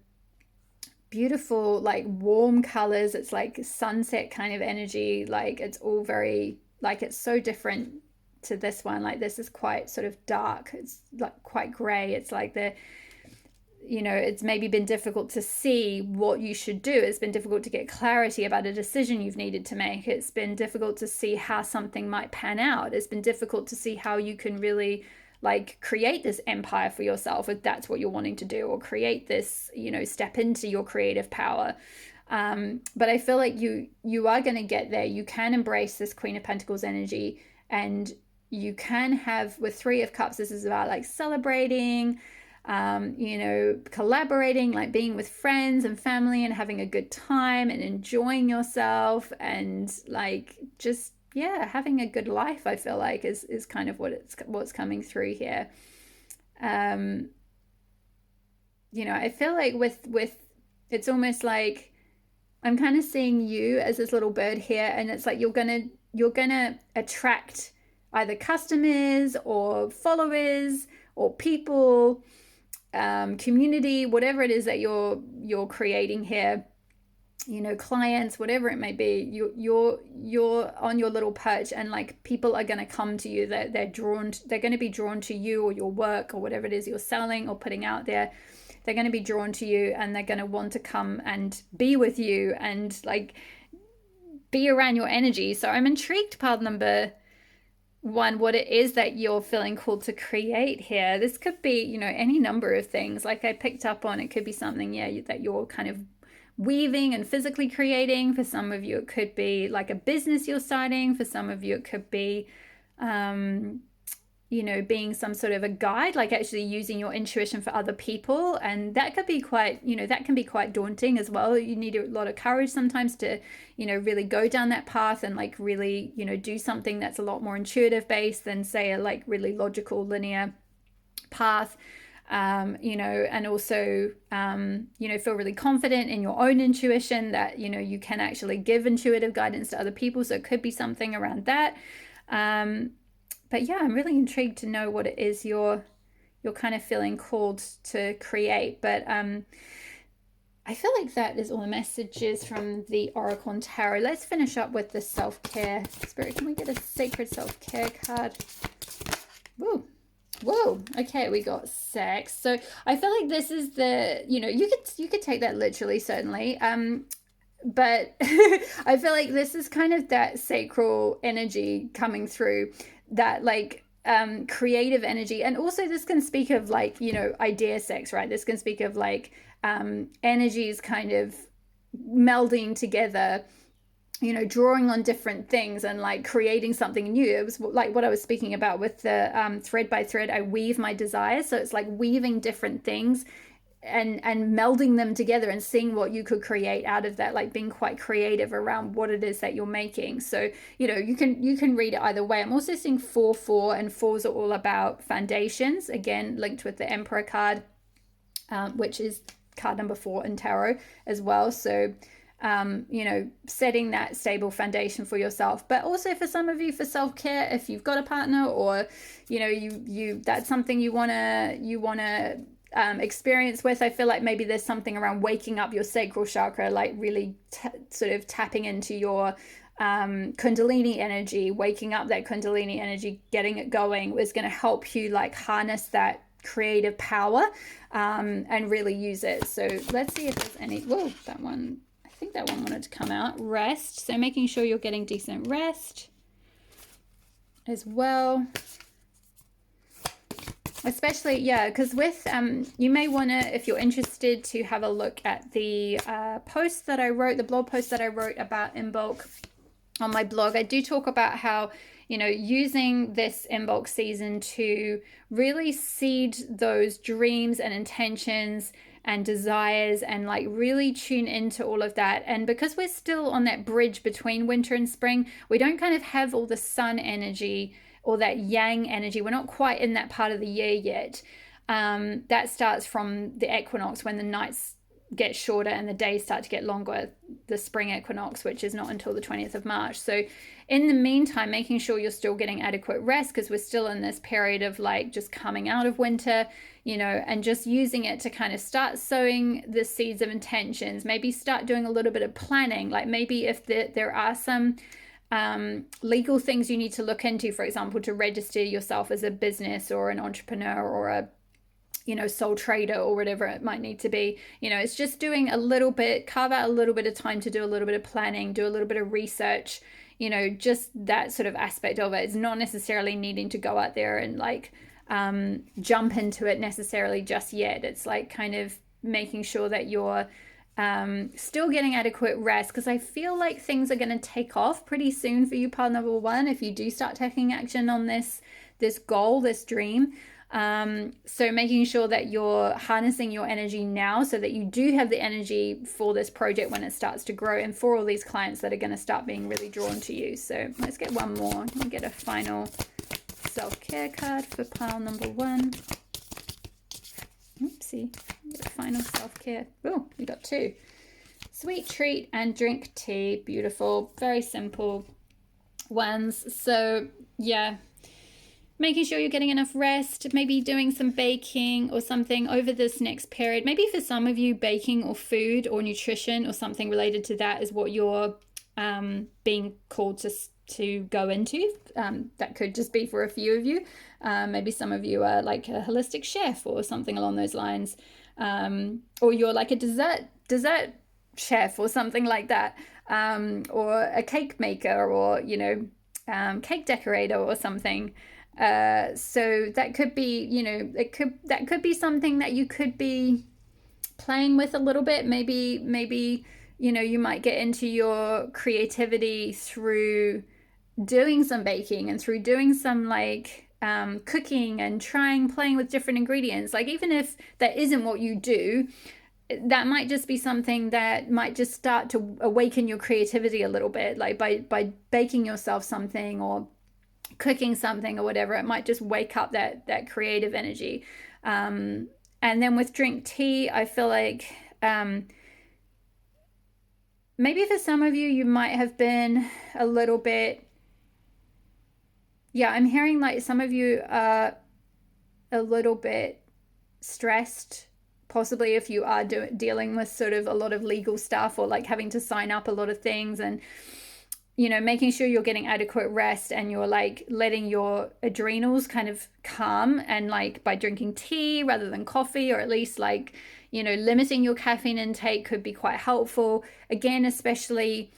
Speaker 1: beautiful, like warm colors. It's like sunset kind of energy. Like it's all very, like, it's so different to this one. Like this is quite sort of dark. It's like quite gray. It's like you know, it's maybe been difficult to see what you should do. It's been difficult to get clarity about a decision you've needed to make. It's been difficult to see how something might pan out. It's been difficult to see how you can really like create this empire for yourself, if that's what you're wanting to do, or create this, you know, step into your creative power. But I feel like you are going to get there. You can embrace this Queen of Pentacles energy, and you can have, with 3 of Cups, this is about like celebrating, you know, collaborating, like being with friends and family and having a good time and enjoying yourself, and like just, yeah, having a good life. I feel like is kind of what's coming through here. You know, I feel like with it's almost like I'm kind of seeing you as this little bird here, and it's like you're gonna attract either customers or followers or people, community, whatever it is that you're creating here, you know, clients, whatever it may be. You're on your little perch, and like people are going to come to you. They're going to be drawn to you or your work or whatever it is you're selling or putting out there. They're going to be drawn to you, and they're going to want to come and be with you and like be around your energy. So I'm intrigued, pile number 1, what it is that you're feeling called to create here. This could be, you know, any number of things. Like I picked up on, it could be something, yeah, that you're kind of weaving and physically creating. For some of you, it could be like a business you're starting. For some of you, it could be, you know, being some sort of a guide, like actually using your intuition for other people. And that could be quite, you know, that can be quite daunting as well. You need a lot of courage sometimes to, you know, really go down that path and like really, you know, do something that's a lot more intuitive based than say a like really logical linear path. You know, and also, you know, feel really confident in your own intuition that, you know, you can actually give intuitive guidance to other people. So it could be something around that. But yeah, I'm really intrigued to know what it is you're kind of feeling called to create. But I feel like that is all the messages from the Oracle and Tarot. Let's finish up with the self-care. Spirit, can we get a sacred self-care card? Woo. Whoa, okay, we got sex. So I feel like this is the, you know, you could take that literally, certainly. But I feel like this is kind of that sacral energy coming through, that like creative energy. And also this can speak of like, you know, idea sex, right? This can speak of like energies kind of melding together, you know, drawing on different things and like creating something new. It was like what I was speaking about with the thread by thread, I weave my desires. So it's like weaving different things and melding them together and seeing what you could create out of that, like being quite creative around what it is that you're making. So, you know, you can read it either way. I'm also seeing 4-4, and 4s are all about foundations, again linked with the Emperor card, which is card number 4 in tarot as well. So you know, setting that stable foundation for yourself, but also for some of you for self-care, if you've got a partner, or you know, you that's something you want to experience with. I feel like maybe there's something around waking up your sacral chakra, like really sort of tapping into your Kundalini energy, waking up that Kundalini energy, getting it going is going to help you like harness that creative power and really use it. So let's see if there's any. Whoa, that one, I think that one wanted to come out. Rest. So making sure you're getting decent rest as well. Especially, yeah, because with, you may want to, if you're interested, to have a look at the post that I wrote, the blog post that I wrote about Imbolc on my blog. I do talk about how, you know, using this Imbolc season to really seed those dreams and intentions and desires and like really tune into all of that. And because we're still on that bridge between winter and spring, we don't kind of have all the sun energy or that yang energy. We're not quite in that part of the year yet. That starts from the equinox, when the nights get shorter and the days start to get longer, the spring equinox, which is not until the 20th of March. So in the meantime, making sure you're still getting adequate rest, because we're still in this period of like just coming out of winter, you know, and just using it to kind of start sowing the seeds of intentions. Maybe start doing a little bit of planning. Like maybe if there are some legal things you need to look into, for example, to register yourself as a business or an entrepreneur or a, you know, sole trader or whatever it might need to be. You know, it's just doing a little bit, carve out a little bit of time to do a little bit of planning, do a little bit of research, you know, just that sort of aspect of it. It's not necessarily needing to go out there and like jump into it necessarily just yet. It's like kind of making sure that you're still getting adequate rest, because I feel like things are going to take off pretty soon for you, pile number one, if you do start taking action on this goal, this dream. So making sure that you're harnessing your energy now so that you do have the energy for this project when it starts to grow, and for all these clients that are going to start being really drawn to you. So let's get one more. Let me get a final self-care card for pile number one. Oopsie, get a final self-care. Oh, we got two. Sweet treat and drink tea. Beautiful. Very simple ones. So yeah, making sure you're getting enough rest, maybe doing some baking or something over this next period. Maybe for some of you, baking or food or nutrition or something related to that is what you're being called to go into. That could just be for a few of you. Maybe some of you are like a holistic chef or something along those lines. Or you're like a dessert chef or something like that. Or a cake maker, or, you know, cake decorator or something. So that could be, you know, that could be something that you could be playing with a little bit. Maybe, you know, you might get into your creativity through doing some baking and through doing some like cooking and playing with different ingredients. Like even if that isn't what you do, that might just be something that might just start to awaken your creativity a little bit, like by baking yourself something or cooking something or whatever. It might just wake up that creative energy. And then with drink tea, I feel like maybe for some of you, you might have been a little bit, yeah, I'm hearing like some of you are a little bit stressed, possibly if you are dealing with sort of a lot of legal stuff, or like having to sign up a lot of things, and, you know, making sure you're getting adequate rest and you're like letting your adrenals kind of calm, and like by drinking tea rather than coffee, or at least like, you know, limiting your caffeine intake could be quite helpful. Again, especially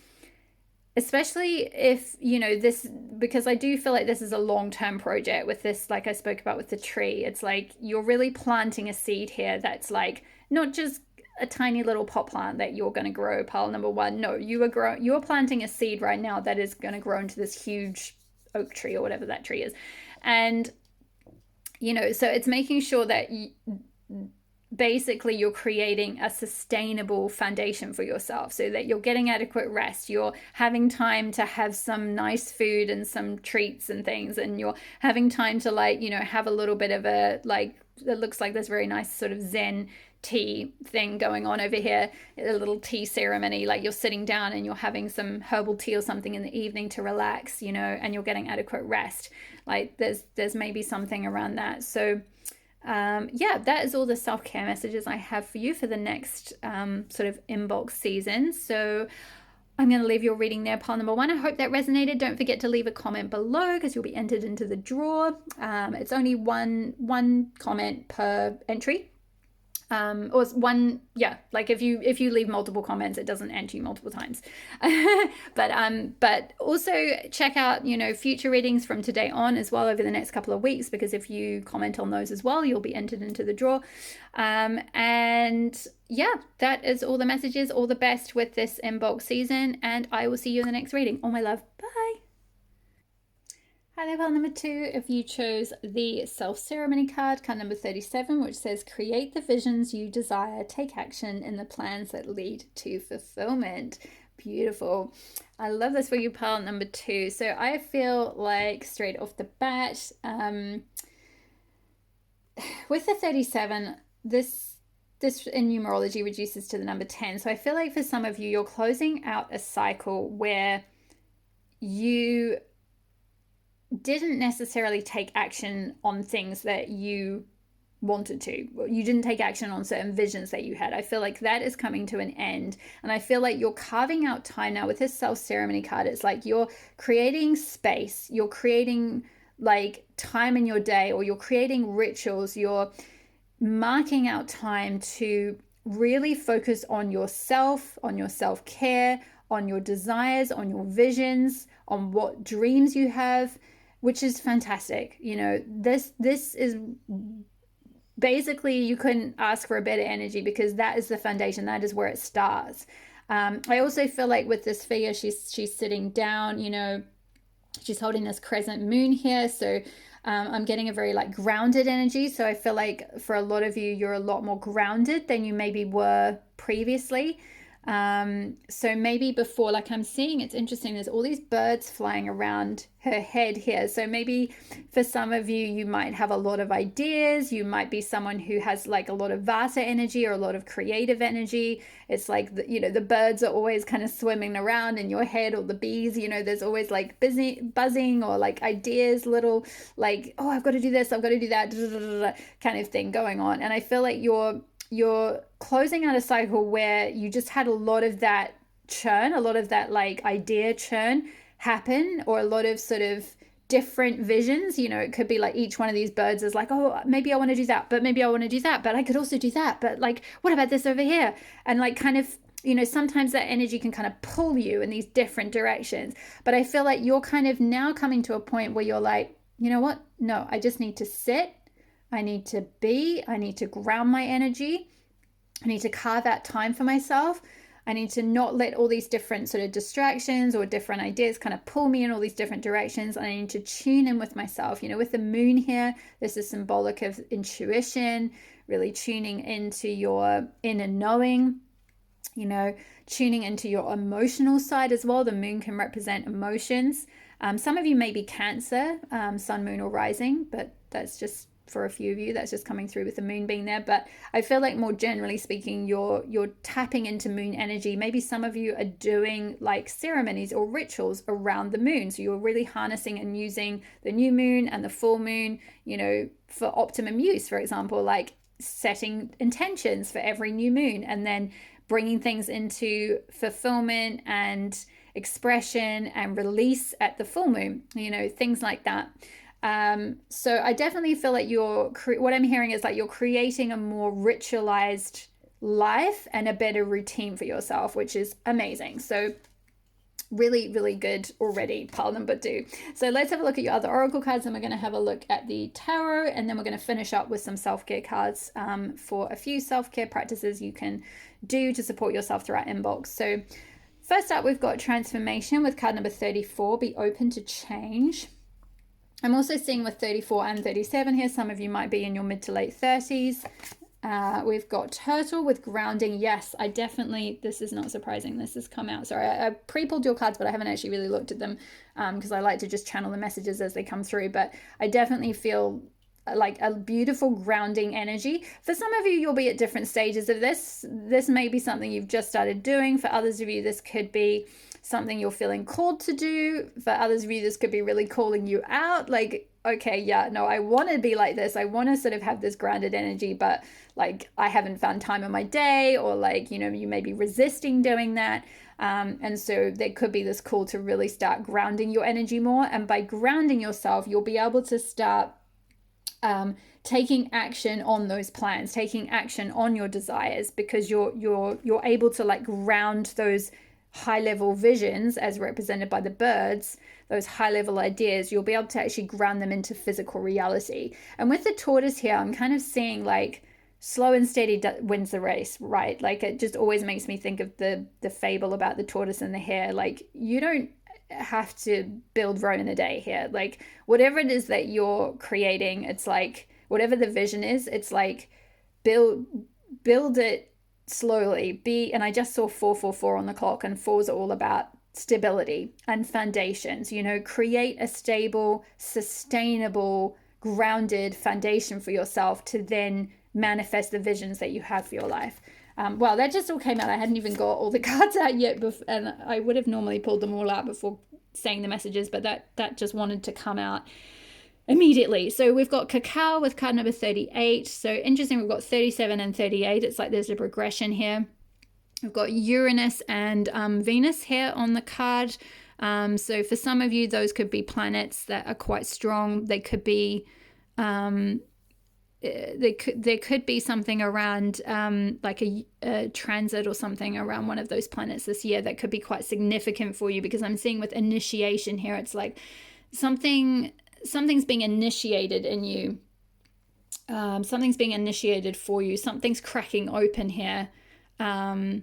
Speaker 1: if, you know, this, because I do feel like this is a long-term project with this, like I spoke about with the tree. It's like you're really planting a seed here that's like not just a tiny little pot plant that you're going to grow, pile number one. No, you're planting a seed right now that is going to grow into this huge oak tree or whatever that tree is. And, you know, so it's making sure that basically you're creating a sustainable foundation for yourself, so that you're getting adequate rest, you're having time to have some nice food and some treats and things, and you're having time to, like, you know, have a little bit of a, like, it looks like there's very nice sort of Zen tea thing going on over here, a little tea ceremony, like you're sitting down and you're having some herbal tea or something in the evening to relax, you know, and you're getting adequate rest. Like there's maybe something around that. So yeah, that is all the self-care messages I have for you for the next sort of Imbolc season. So I'm going to leave your reading there, pile number 1. I hope that resonated. Don't forget to leave a comment below because you'll be entered into the draw. It's only one comment per entry. Or one, yeah, like if you leave multiple comments, it doesn't enter you multiple times. But also check out, you know, future readings from today on as well over the next couple of weeks, because if you comment on those as well, you'll be entered into the draw. And yeah, that is all the messages. All the best with this Imbolc season, and I will see you in the next reading. All my love. Bye. Hi there, pile number 2. If you chose the self-ceremony card number 37, which says create the visions you desire, take action in the plans that lead to fulfillment. Beautiful. I love this for you, pile number 2. So I feel like straight off the bat, with the 37, this in numerology reduces to the number 10. So I feel like for some of you, you're closing out a cycle where you didn't necessarily take action on things that you wanted to. You didn't take action on certain visions that you had. I feel like that is coming to an end, and I feel like you're carving out time now with this self-ceremony card. It's like you're creating space, you're creating like time in your day, or you're creating rituals, you're marking out time to really focus on yourself, on your self-care, on your desires, on your visions, on what dreams you have, which is fantastic. You know, this is basically, you couldn't ask for a better energy, because that is the foundation. That is where it starts. I also feel like with this figure, she's sitting down, you know, she's holding this crescent moon here. So I'm getting a very like grounded energy. So I feel like for a lot of you, you're a lot more grounded than you maybe were previously. So maybe before, like I'm seeing, it's interesting, there's all these birds flying around her head here. So maybe for some of you, you might have a lot of ideas. You might be someone who has like a lot of Vata energy or a lot of creative energy. It's like, you know, the birds are always kind of swimming around in your head, or the bees, you know, there's always like buzzing or like ideas, little like, oh, I've got to do this, I've got to do that, kind of thing going on. And I feel like you're closing out a cycle where you just had a lot of that churn, a lot of that like idea churn happen, or a lot of sort of different visions. You know, it could be like each one of these birds is like, oh, maybe I want to do that, but maybe I want to do that, but I could also do that, but like, what about this over here? And like kind of, you know, sometimes that energy can kind of pull you in these different directions. But I feel like you're kind of now coming to a point where you're like, you know what? No, I just need to sit. I need to ground my energy. I need to carve out time for myself. I need to not let all these different sort of distractions or different ideas kind of pull me in all these different directions. I need to tune in with myself. You know, with the moon here, this is symbolic of intuition, really tuning into your inner knowing, you know, tuning into your emotional side as well. The moon can represent emotions. Some of you may be Cancer, sun, moon, or rising, but that's just for a few of you, that's just coming through with the moon being there. But I feel like more generally speaking, you're tapping into moon energy. Maybe some of you are doing like ceremonies or rituals around the moon. So you're really harnessing and using the new moon and the full moon, you know, for optimum use, for example, like setting intentions for every new moon and then bringing things into fulfillment and expression and release at the full moon, you know, things like that. So I definitely feel like what I'm hearing is like you're creating a more ritualized life and a better routine for yourself, which is amazing. So really, really good already, pile number 2. So let's have a look at your other oracle cards, and we're going to have a look at the tarot, and then we're going to finish up with some self-care cards for a few self-care practices you can do to support yourself throughout Imbolc. So first up, we've got transformation with card number 34, be open to change. I'm also seeing with 34 and 37 here, some of you might be in your mid to late 30s. We've got turtle with grounding. Yes, I definitely, this is not surprising. This has come out. Sorry, I pre-pulled your cards, but I haven't actually really looked at them because I like to just channel the messages as they come through. But I definitely feel like a beautiful grounding energy. For some of you, you'll be at different stages of this. This may be something you've just started doing. For others of you, this could be something you're feeling called to do. For others of you, this could be really calling you out. Like, okay, yeah, no, I want to be like this. I want to sort of have this grounded energy, but like I haven't found time in my day, or like, you know, you may be resisting doing that. And so there could be this call to really start grounding your energy more. And by grounding yourself, you'll be able to start taking action on those plans, taking action on your desires, because you're able to like ground those high level visions as represented by the birds, those high level ideas. You'll be able to actually ground them into physical reality. And with the tortoise here, I'm kind of seeing like slow and steady wins the race, right? Like it just always makes me think of the fable about the tortoise and the hare. Like you don't have to build Rome in a day here. Like whatever it is that you're creating, it's like whatever the vision is, it's like build it slowly. And I just saw 444 on the clock, and fours are all about stability and foundations. You know, create a stable, sustainable, grounded foundation for yourself to then manifest the visions that you have for your life. Well, that just all came out. I hadn't even got all the cards out yet, and I would have normally pulled them all out before saying the messages, but that just wanted to come out immediately. So we've got cacao with card number 38. So interesting, we've got 37 and 38. It's like there's a progression here. We've got Uranus and Venus here on the card. So for some of you, those could be planets that are quite strong. They could be there could be something around like a transit or something around one of those planets this year that could be quite significant for you, because I'm seeing with initiation here, it's like something's being initiated in you. Something's being initiated for you. Something's cracking open here. And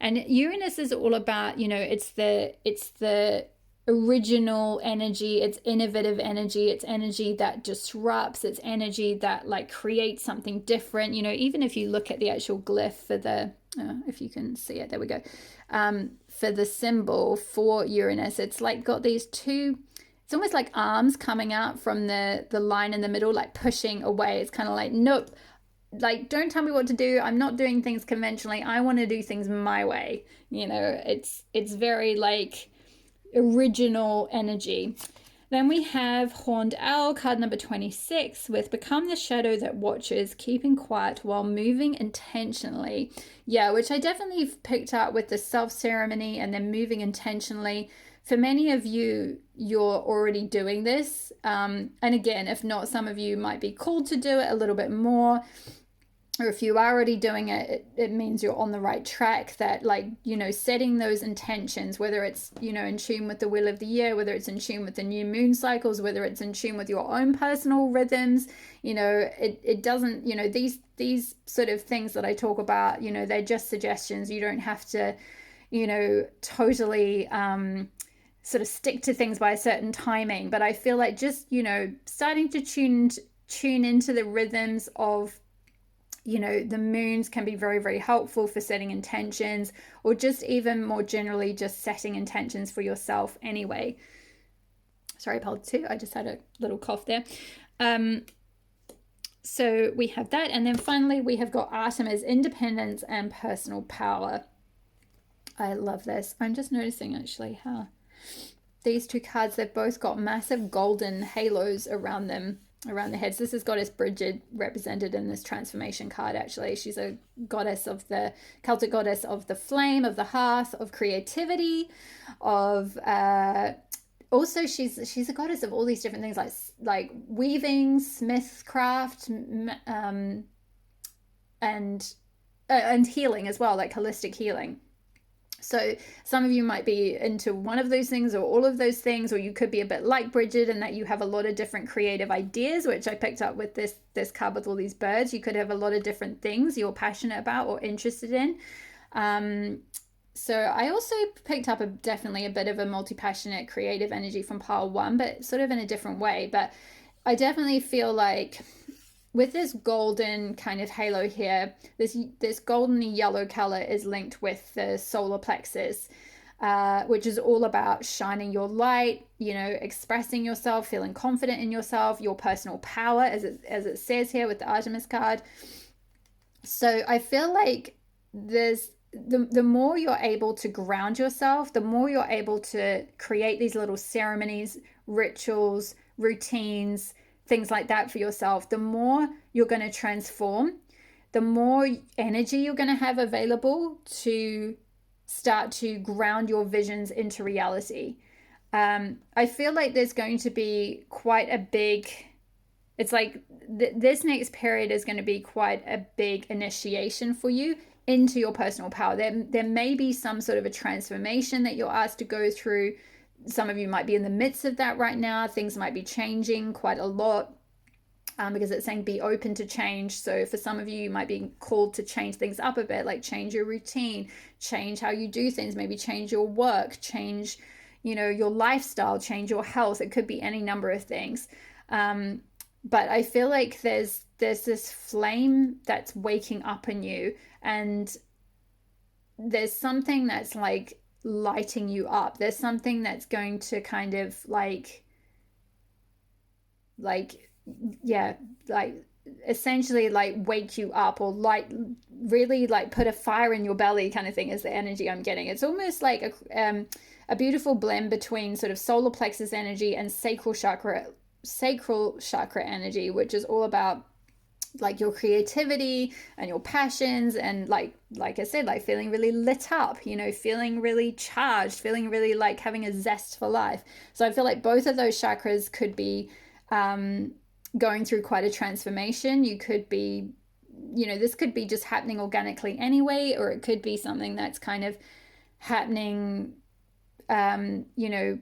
Speaker 1: Uranus is all about, you know, it's the original energy, it's innovative energy, it's energy that disrupts, it's energy that like creates something different. You know, even if you look at the actual glyph for the if you can see it, there we go, for the symbol for Uranus, it's like got these two, it's almost like arms coming out from the line in the middle, like pushing away. It's kind of like, nope, like don't tell me what to do, I'm not doing things conventionally, I want to do things my way. You know, it's very like original energy. Then we have Horned Owl, card number 26, with become the shadow that watches, keeping quiet while moving intentionally. Yeah, which I definitely picked up with the self ceremony and then moving intentionally. For many of you, you're already doing this. And again, if not, some of you might be called to do it a little bit more. Or if you are already doing it, it means you're on the right track. That, like, you know, setting those intentions, whether it's, you know, in tune with the wheel of the year, whether it's in tune with the new moon cycles, whether it's in tune with your own personal rhythms, you know, it doesn't, you know, these sort of things that I talk about, you know, they're just suggestions. You don't have to, you know, totally sort of stick to things by a certain timing. But I feel like just, you know, starting to tune into the rhythms of, you know, the moons can be very, very helpful for setting intentions, or just even more generally, just setting intentions for yourself anyway. Sorry, part two, I just had a little cough there. So we have that. And then finally, we have got Artemis, independence and personal power. I love this. I'm just noticing actually how these two cards, they've both got massive golden halos around them, around the heads. This is Goddess Bridget represented in this transformation card. Actually, she's a goddess of the Celtic goddess of the flame, of the hearth, of creativity, of also she's a goddess of all these different things, like weaving, smithcraft, and healing as well, like holistic healing. So some of you might be into one of those things or all of those things, or you could be a bit like Bridget in that you have a lot of different creative ideas, which I picked up with this card with all these birds. You could have a lot of different things you're passionate about or interested in. So I also picked up definitely a bit of a multi-passionate creative energy from pile one, but sort of in a different way. But I definitely feel like with this golden kind of halo here, this golden yellow color is linked with the solar plexus, which is all about shining your light, you know, expressing yourself, feeling confident in yourself, your personal power, as it says here with the Artemis card. So I feel like there's the more you're able to ground yourself, the more you're able to create these little ceremonies, rituals, routines, things like that for yourself, the more you're going to transform, the more energy you're going to have available to start to ground your visions into reality. I feel like there's going to be quite a big, it's like this next period is going to be quite a big initiation for you into your personal power. There may be some sort of a transformation that you're asked to go through. Some of you might be in the midst of that right now. Things might be changing quite a lot. Because it's saying be open to change. So for some of you, you might be called to change things up a bit, like change your routine, change how you do things, maybe change your work, change, your lifestyle, change your health. It could be any number of things. But I feel like there's this flame that's waking up in you, and there's something that's like lighting you up. There's something that's going to kind of like essentially like wake you up, or like really like put a fire in your belly kind of thing is the energy I'm getting. It's almost like a beautiful blend between sort of solar plexus energy and sacral chakra energy, which is all about like your creativity and your passions, and like I said, like feeling really lit up, feeling really charged, feeling really like having a zest for life. So I feel like both of those chakras could be going through quite a transformation. You could be, this could be just happening organically anyway, or it could be something that's kind of happening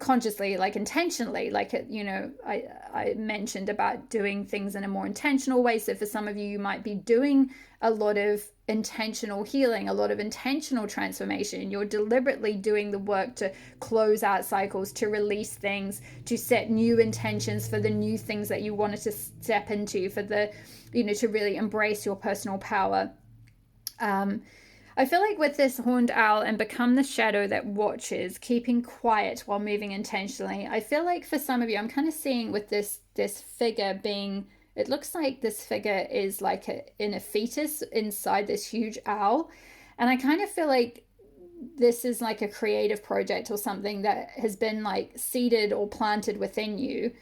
Speaker 1: consciously, like intentionally, like I mentioned about doing things in a more intentional way. So for some of you, you might be doing a lot of intentional healing, a lot of intentional transformation. You're deliberately doing the work to close out cycles, to release things, to set new intentions for the new things that you wanted to step into, for the, to really embrace your personal power. I feel like with this horned owl and become the shadow that watches, keeping quiet while moving intentionally, I feel like for some of you, I'm kind of seeing with this figure being, it looks like this figure is like in a fetus inside this huge owl. And I kind of feel like this is like a creative project or something that has been like seeded or planted within you,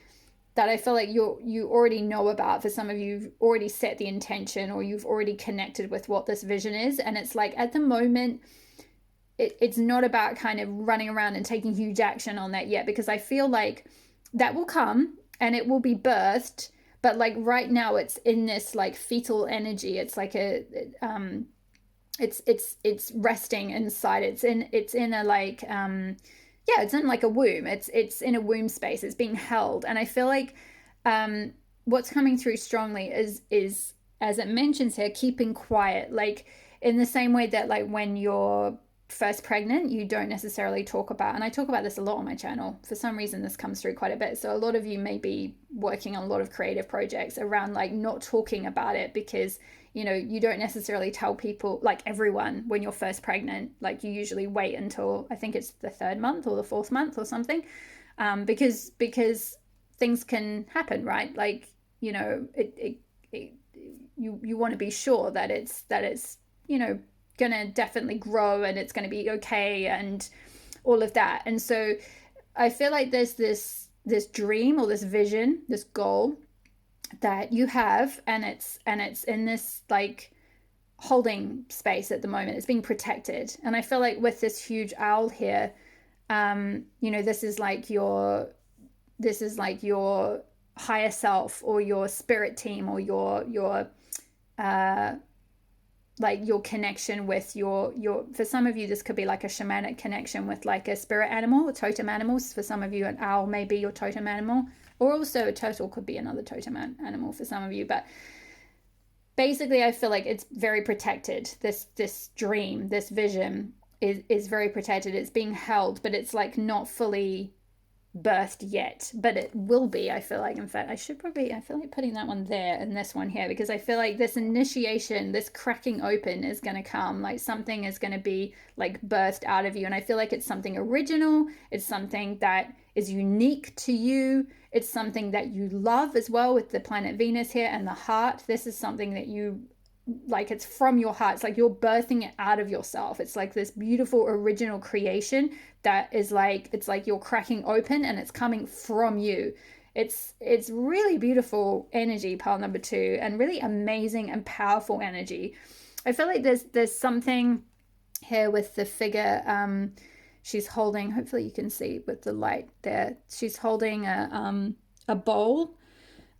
Speaker 1: that I feel like you already know about. For some of you, you've already set the intention, or you've already connected with what this vision is. And it's like at the moment, it's not about kind of running around and taking huge action on that yet, because I feel like that will come and it will be birthed. But like right now, it's in this like fetal energy. It's like it's resting inside. It's in a like it's in like a womb. It's in a womb space. It's being held. And I feel like what's coming through strongly is as it mentions here, keeping quiet. Like in the same way that like when you're first pregnant, you don't necessarily talk about, and I talk about this a lot on my channel. For some reason, this comes through quite a bit. So a lot of you may be working on a lot of creative projects around like not talking about it, because you don't necessarily tell people, like everyone, when you're first pregnant. Like you usually wait until, I think it's the 3rd month or the 4th month or something, because things can happen, right? Like you want to be sure that it's gonna definitely grow and it's gonna be okay and all of that. And so I feel like there's this dream or this vision, this goal that you have, and it's in this like holding space at the moment. It's being protected. And I feel like with this huge owl here, this is like your higher self, or your spirit team, or your like your connection with your for some of you, this could be like a shamanic connection with like a spirit animal, a totem animals. For some of you, an owl may be your totem animal, or also a turtle could be another totem animal for some of you. But basically, I feel like it's very protected. This dream, this vision is very protected. It's being held, but it's like not fully birthed yet, but it will be. I feel like, in fact, I feel like putting that one there and this one here, because I feel like this initiation, this cracking open is going to come. Like something is going to be like birthed out of you, and I feel like it's something original. It's something that is unique to you. It's something that you love as well, with the planet Venus here and the heart. This is something that you like, it's from your heart. It's like you're birthing it out of yourself. It's like this beautiful original creation that is like, it's like you're cracking open and it's coming from you. It's really beautiful energy, pile number 2, and really amazing and powerful energy. I feel like there's something here with the figure. She's holding, hopefully you can see with the light there, she's holding a bowl,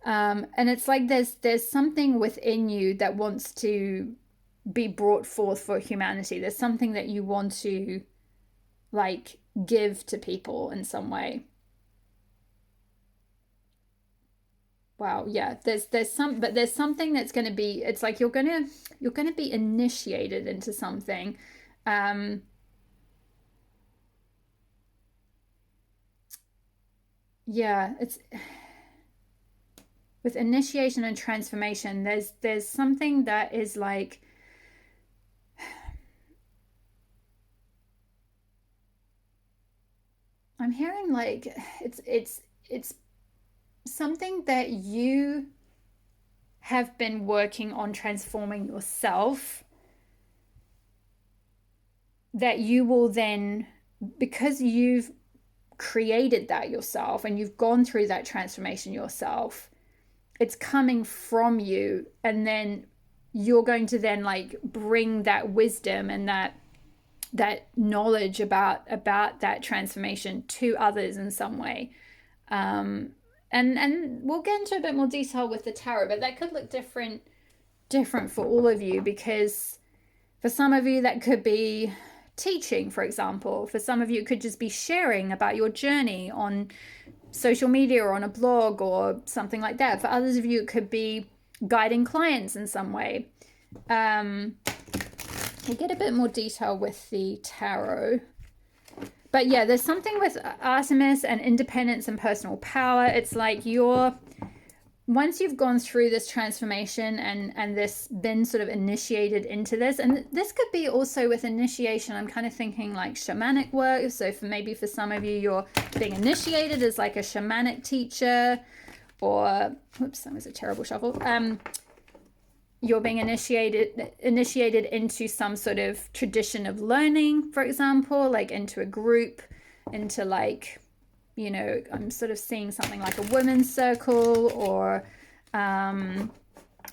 Speaker 1: and it's like there's something within you that wants to be brought forth for humanity. There's something that you want to like give to people in some way. Wow, yeah. There's something that's going to be, it's like you're going to be initiated into something. Um yeah, it's with initiation and transformation, there's something that is like, I'm hearing like it's something that you have been working on transforming yourself, that you will then, because you've created that yourself and you've gone through that transformation yourself, it's coming from you, and then you're going to then like bring that wisdom and that knowledge about that transformation to others in some way. And we'll get into a bit more detail with the tarot, but that could look different for all of you, because for some of you that could be teaching, for example. For some of you it could just be sharing about your journey on social media or on a blog or something like that. For others of you it could be guiding clients in some way. We'll get a bit more detail with the tarot. But yeah, there's something with Artemis and independence and personal power. It's like once you've gone through this transformation and this been sort of initiated into this, and this could be also with initiation, I'm kind of thinking like shamanic work. So maybe for some of you, you're being initiated as like a shamanic teacher, or whoops, that was a terrible shuffle. You're being initiated into some sort of tradition of learning, for example, like into a group, into like, you know, I'm sort of seeing something like a women's circle, or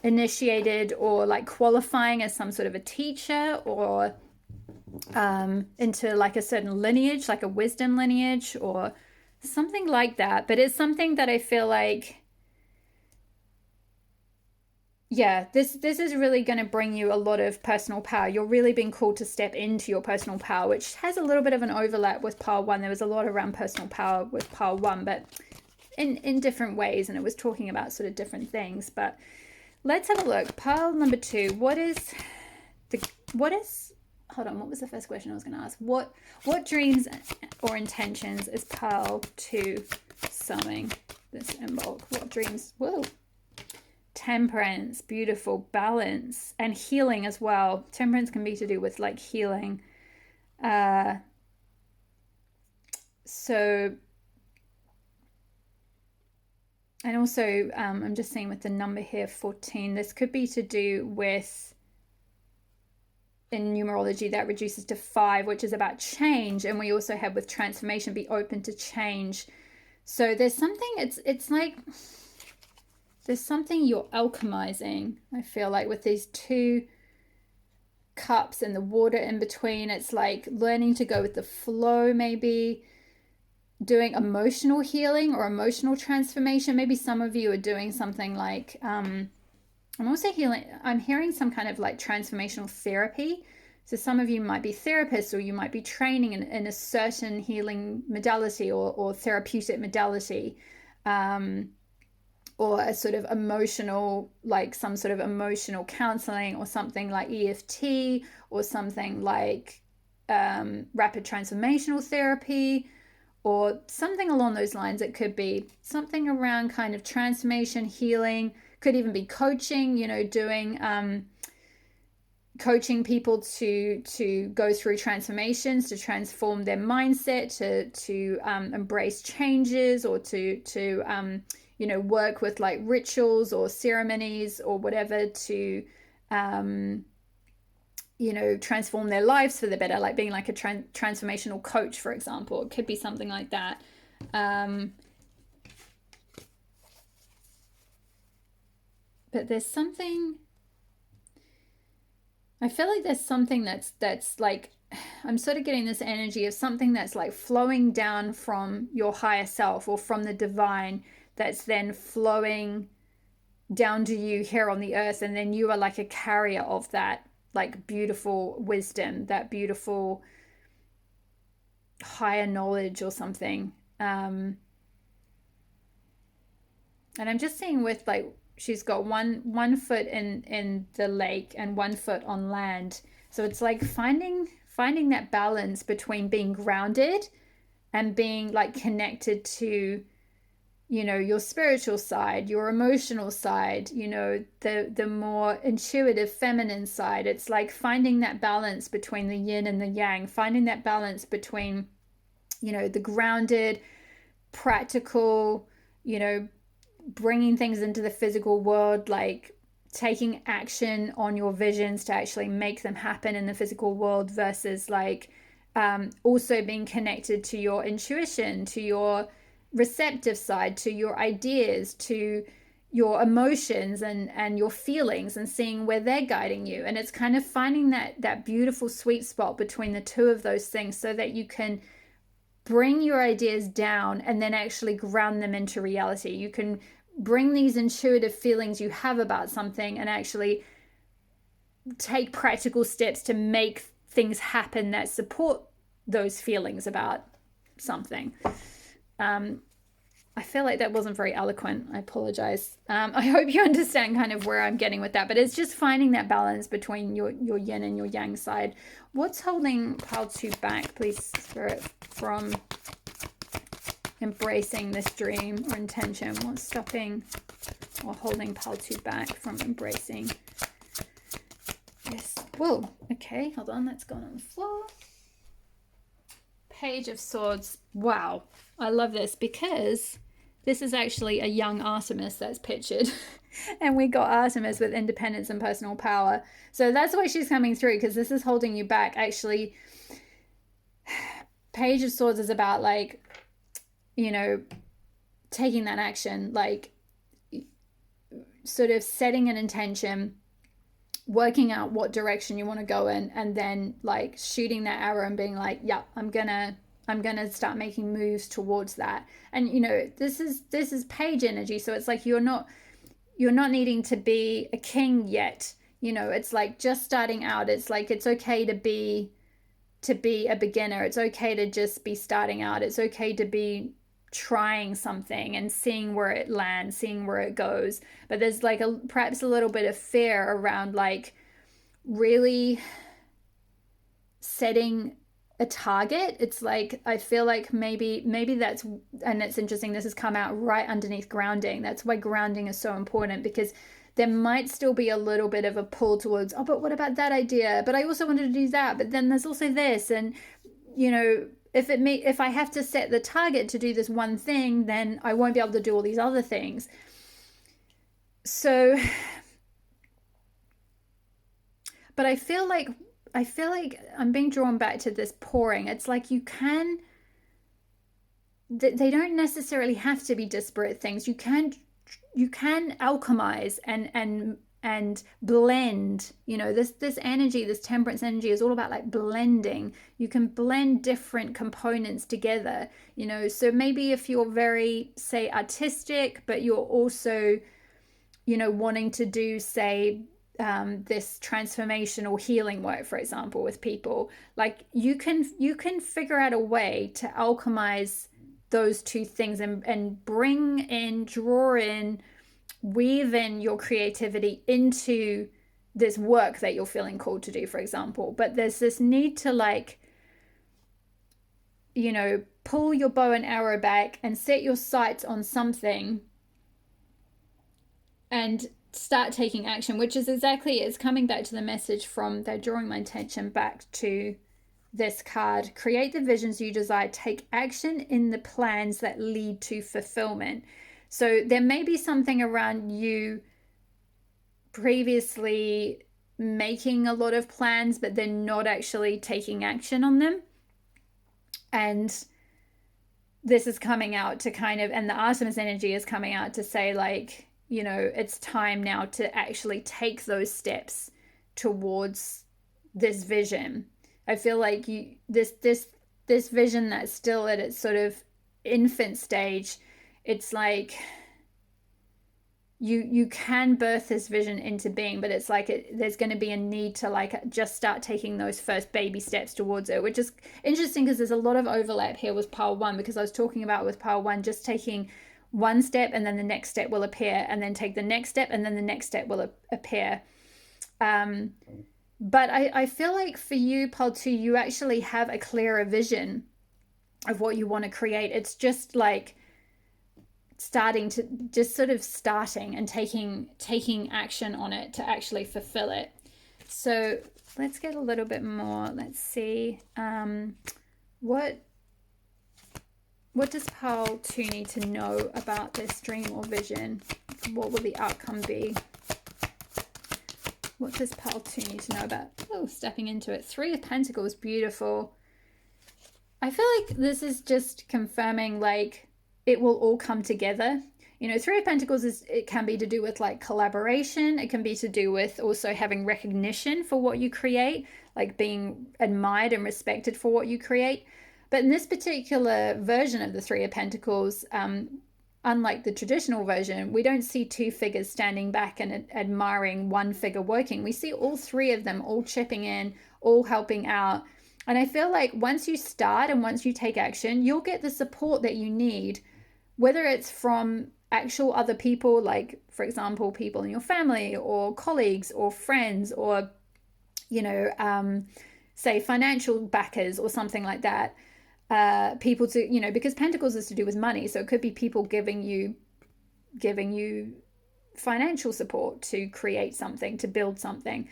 Speaker 1: initiated or like qualifying as some sort of a teacher, or into like a certain lineage, like a wisdom lineage or something like that. But it's something that I feel like, yeah, this is really going to bring you a lot of personal power. You're really being called to step into your personal power, which has a little bit of an overlap with pile 1. There was a lot around personal power with pile 1, but in different ways, and it was talking about sort of different things. But let's have a look. Pile number 2. What is hold on, what was the first question I was going to ask? What dreams or intentions is pile 2 sowing this Imbolc? What dreams? Whoa. Temperance, beautiful, balance, and healing as well. Temperance can be to do with like healing. So, and also I'm just seeing with the number here, 14, this could be to do with, in numerology, that reduces to 5, which is about change. And we also have with transformation, be open to change. So there's something, it's like there's something you're alchemizing, I feel like, with these 2 cups and the water in between. It's like learning to go with the flow, maybe doing emotional healing or emotional transformation. Maybe some of you are doing something like, I'm also hearing some kind of like transformational therapy. So some of you might be therapists, or you might be training in a certain healing modality or therapeutic modality. Or a sort of emotional, like some sort of emotional counseling, or something like EFT, or something like rapid transformational therapy, or something along those lines. It could be something around kind of transformation, healing, could even be coaching, you know, doing coaching people to go through transformations, to transform their mindset, to embrace changes, or to you know, work with like rituals or ceremonies or whatever to, you know, transform their lives for the better, like being like a transformational coach, for example. It could be something like that. but there's something, I feel like there's something that's like, I'm sort of getting this energy of something that's like flowing down from your higher self or from the divine, that's then flowing down to you here on the earth, and then you are like a carrier of that like beautiful wisdom, that beautiful higher knowledge or something. And I'm just seeing with like, she's got one foot in the lake and 1 foot on land, so it's like finding that balance between being grounded and being like connected to, you know, your spiritual side, your emotional side, you know, the more intuitive feminine side. It's like finding that balance between the yin and the yang, finding that balance between, you know, the grounded, practical, you know, bringing things into the physical world, like taking action on your visions to actually make them happen in the physical world, versus like also being connected to your intuition, to your receptive side, to your ideas, to your emotions and your feelings, and seeing where they're guiding you. And it's kind of finding that beautiful sweet spot between the two of those things, so that you can bring your ideas down and then actually ground them into reality. You can bring these intuitive feelings you have about something and actually take practical steps to make things happen that support those feelings about something. I feel like that wasn't very eloquent. I apologize. I hope you understand kind of where I'm getting with that, but it's just finding that balance between your yin and your yang side. What's holding pile 2 back, please, Spirit, from embracing this dream or intention? What's stopping or holding pile 2 back from embracing this? Whoa, okay, hold on, that's gone on the floor. Page of Swords. Wow, I love this, because this is actually a young Artemis that's pictured. And we got Artemis with independence and personal power. So that's why she's coming through, because this is holding you back. Actually, Page of Swords is about like, you know, taking that action, like sort of setting an intention, working out what direction you want to go in, and then like shooting that arrow and being like, yeah, I'm gonna start making moves towards that. And you know, this is page energy, so it's like you're not needing to be a king yet. You know, it's like just starting out. It's like it's okay to be a beginner. It's okay to just be starting out. It's okay to be trying something and seeing where it lands, seeing where it goes. But there's like perhaps a little bit of fear around like really setting a target. It's like, I feel like maybe that's, and it's interesting, this has come out right underneath grounding. That's why grounding is so important, because there might still be a little bit of a pull towards, oh, but what about that idea? But I also wanted to do that, but then there's also this. And you know, if I have to set the target to do this one thing, then I won't be able to do all these other things. So, but I feel like I'm being drawn back to this pouring. It's like they don't necessarily have to be disparate things. You can alchemize and blend. You know, this energy, this temperance energy is all about like blending. You can blend different components together, you know. So maybe if you're very, say, artistic, but you're also, you know, wanting to do, say, this transformational healing work, for example, with people, like you can figure out a way to alchemize those two things and bring in, draw in, weave in your creativity into this work that you're feeling called to do, for example. But there's this need to, like, you know, pull your bow and arrow back and set your sights on something and start taking action, which is exactly, it's coming back to the message from, they're drawing my attention back to this card. Create the visions you desire, take action in the plans that lead to fulfillment. So there may be something around you previously making a lot of plans, but they're not actually taking action on them. And this is coming out to kind of, and the Artemis energy is coming out to say, like, you know, it's time now to actually take those steps towards this vision. I feel like this vision that's still at its sort of infant stage, it's like you can birth this vision into being, but it's like there's going to be a need to like just start taking those first baby steps towards it, which is interesting because there's a lot of overlap here with pile one, because I was talking about with pile one just taking one step and then the next step will appear, and then take the next step and then the next step will appear. But I feel like for you, pile two, you actually have a clearer vision of what you want to create. It's just like starting and taking action on it to actually fulfill it. So let's get a little bit more. Let's see, what does pile 2 need to know about this dream or vision? What will the outcome be? What does pile 2 need to know about? Oh, stepping into it. 3 of Pentacles, beautiful. I feel like this is just confirming like it will all come together. You know, 3 of Pentacles it can be to do with like collaboration. It can be to do with also having recognition for what you create, like being admired and respected for what you create. But in this particular version of the 3 of Pentacles, unlike the traditional version, we don't see 2 figures standing back and admiring one figure working. We see all 3 of them all chipping in, all helping out. And I feel like once you start and once you take action, you'll get the support that you need, whether it's from actual other people, like, for example, people in your family or colleagues or friends, or, you know, say financial backers or something like that. People to, you know, because Pentacles is to do with money. So it could be people giving you financial support to create something, to build something.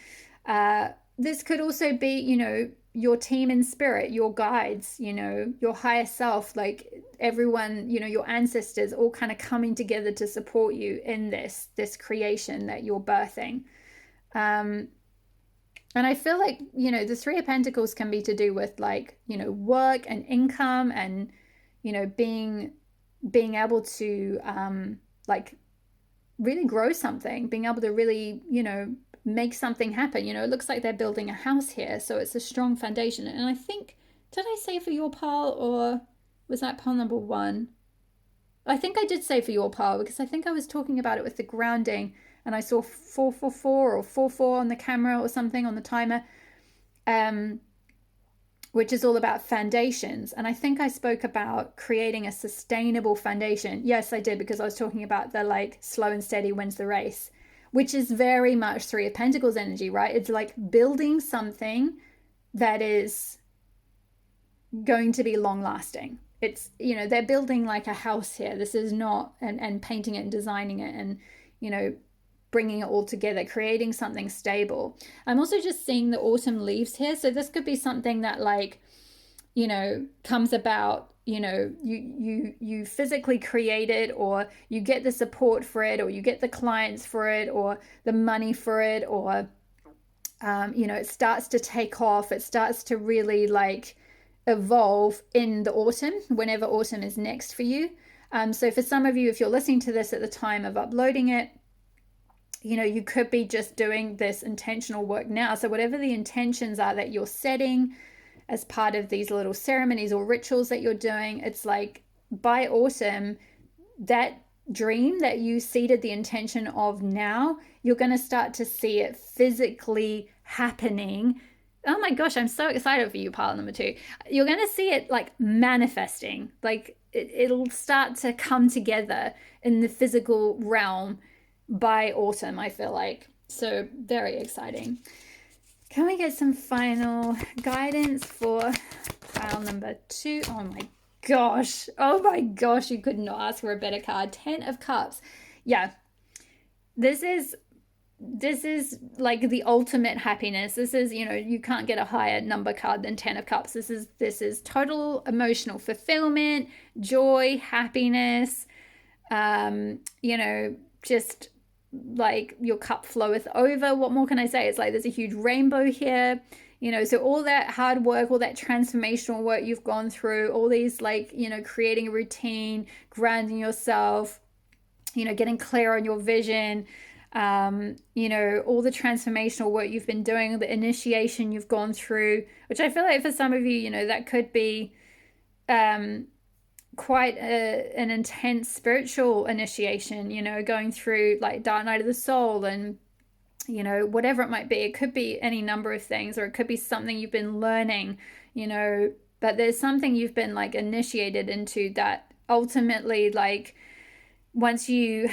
Speaker 1: This could also be, you know, your team in spirit, your guides, you know, your higher self, like everyone, you know, your ancestors all kind of coming together to support you in this creation that you're birthing. And I feel like, you know, the 3 of Pentacles can be to do with like, you know, work and income and, you know, being able to like really grow something, being able to really, you know, make something happen. You know, it looks like they're building a house here, so it's a strong foundation. And I think, did I say for your pile, or was that pile number 1? I think I did say for your pile, because I think I was talking about it with the grounding and I saw 444 or 44 on the camera or something on the timer, which is all about foundations. And I think I spoke about creating a sustainable foundation. Yes, I did, because I was talking about the like slow and steady wins the race, which is very much 3 of Pentacles energy, right? It's like building something that is going to be long lasting. It's, you know, they're building like a house here. This is not, and painting it and designing it and, you know, bringing it all together, creating something stable. I'm also just seeing the autumn leaves here. So this could be something that like, you know, comes about, you know, you physically create it, or you get the support for it, or you get the clients for it, or the money for it, or, you know, it starts to take off. It starts to really like evolve in the autumn, whenever autumn is next for you. So for some of you, if you're listening to this at the time of uploading it, you know, you could be just doing this intentional work now. So whatever the intentions are that you're setting as part of these little ceremonies or rituals that you're doing, it's like by autumn, that dream that you seeded the intention of now, you're going to start to see it physically happening. Oh my gosh, I'm so excited for you, pile number 2. You're going to see it like manifesting, like it'll start to come together in the physical realm by autumn, I feel like. So very exciting. Can we get some final guidance for pile number 2? Oh my gosh, you could not ask for a better card. 10 of Cups. Yeah, this is like the ultimate happiness. This is, you know, you can't get a higher number card than 10 of Cups. This is total emotional fulfillment, joy, happiness, you know, just like your cup floweth over. What more can I say? It's like there's a huge rainbow here, you know. So all that hard work, all that transformational work you've gone through, all these like, you know, creating a routine, grounding yourself, you know, getting clear on your vision, you know, all the transformational work you've been doing, the initiation you've gone through, which I feel like for some of you, you know, that could be quite an intense spiritual initiation, you know, going through like Dark Night of the Soul and, you know, whatever it might be. It could be any number of things, or it could be something you've been learning, you know, but there's something you've been like initiated into that ultimately, like, once you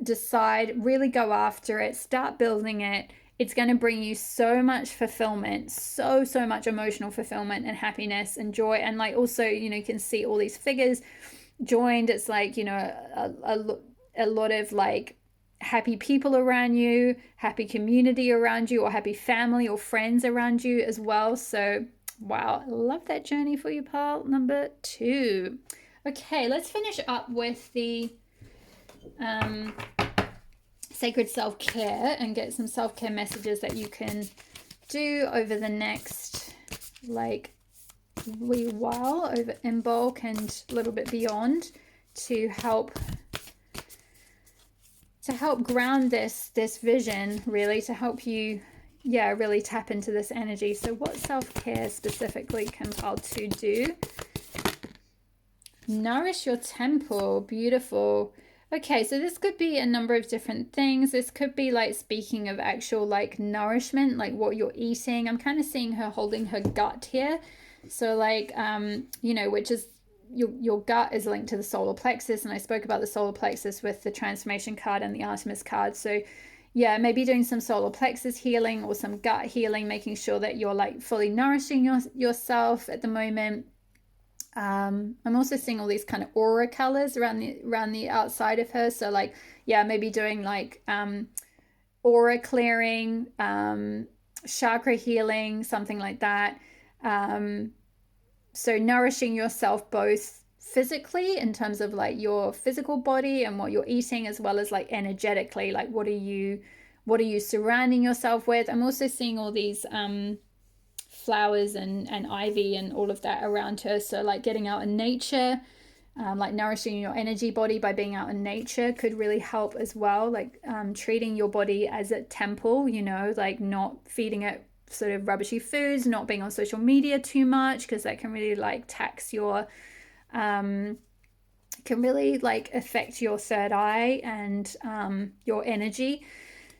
Speaker 1: decide, really go after it, start building it, it's going to bring you so much fulfillment, so much emotional fulfillment and happiness and joy. And like, also, you know, you can see all these figures joined. It's like, you know, a lot of like happy people around you, happy community around you, or happy family or friends around you as well. So wow, I love that journey for you, pal. Number 2. Okay, let's finish up with the sacred self-care and get some self-care messages that you can do over the next like wee while over Imbolc and a little bit beyond to help ground this vision, really, to help you really tap into this energy. So what self-care specifically can Pal 2 do? Nourish your temple. Beautiful. Okay, so this could be a number of different things. This could be like, speaking of actual like nourishment, like what you're eating. I'm kind of seeing her holding her gut here. So like, you know, which is your gut is linked to the solar plexus. And I spoke about the solar plexus with the transformation card and the Artemis card. So yeah, maybe doing some solar plexus healing or some gut healing, making sure that you're like fully nourishing yourself at the moment. I'm also seeing all these kind of aura colors around the outside of her. So like, yeah, maybe doing like aura clearing, chakra healing, something like that. So nourishing yourself both physically in terms of like your physical body and what you're eating, as well as like energetically, like what are you surrounding yourself with. I'm also seeing all these flowers and ivy and all of that around her. So like getting out in nature, like nourishing your energy body by being out in nature could really help as well. Like treating your body as a temple, you know, like not feeding it sort of rubbishy foods, not being on social media too much, because that can really like tax your can really like affect your third eye and your energy.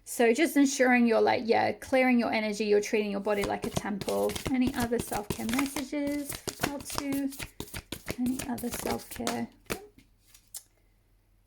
Speaker 1: So just ensuring you're like, clearing your energy, you're treating your body like a temple. Any other self-care messages for Part 2? Any other self-care?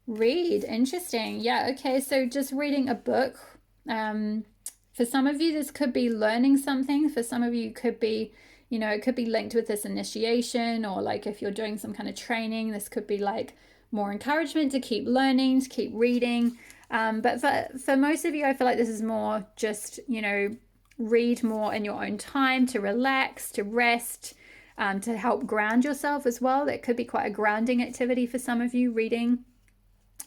Speaker 1: Read. Interesting. Yeah, okay. So just reading a book. For some of you, this could be learning something. For some of you, it could be, you know, it could be linked with this initiation, or like if you're doing some kind of training, this could be like more encouragement to keep learning, to keep reading. But for most of you, I feel like this is more just, you know, read more in your own time, to relax, to rest, to help ground yourself as well. That could be quite a grounding activity for some of you, reading.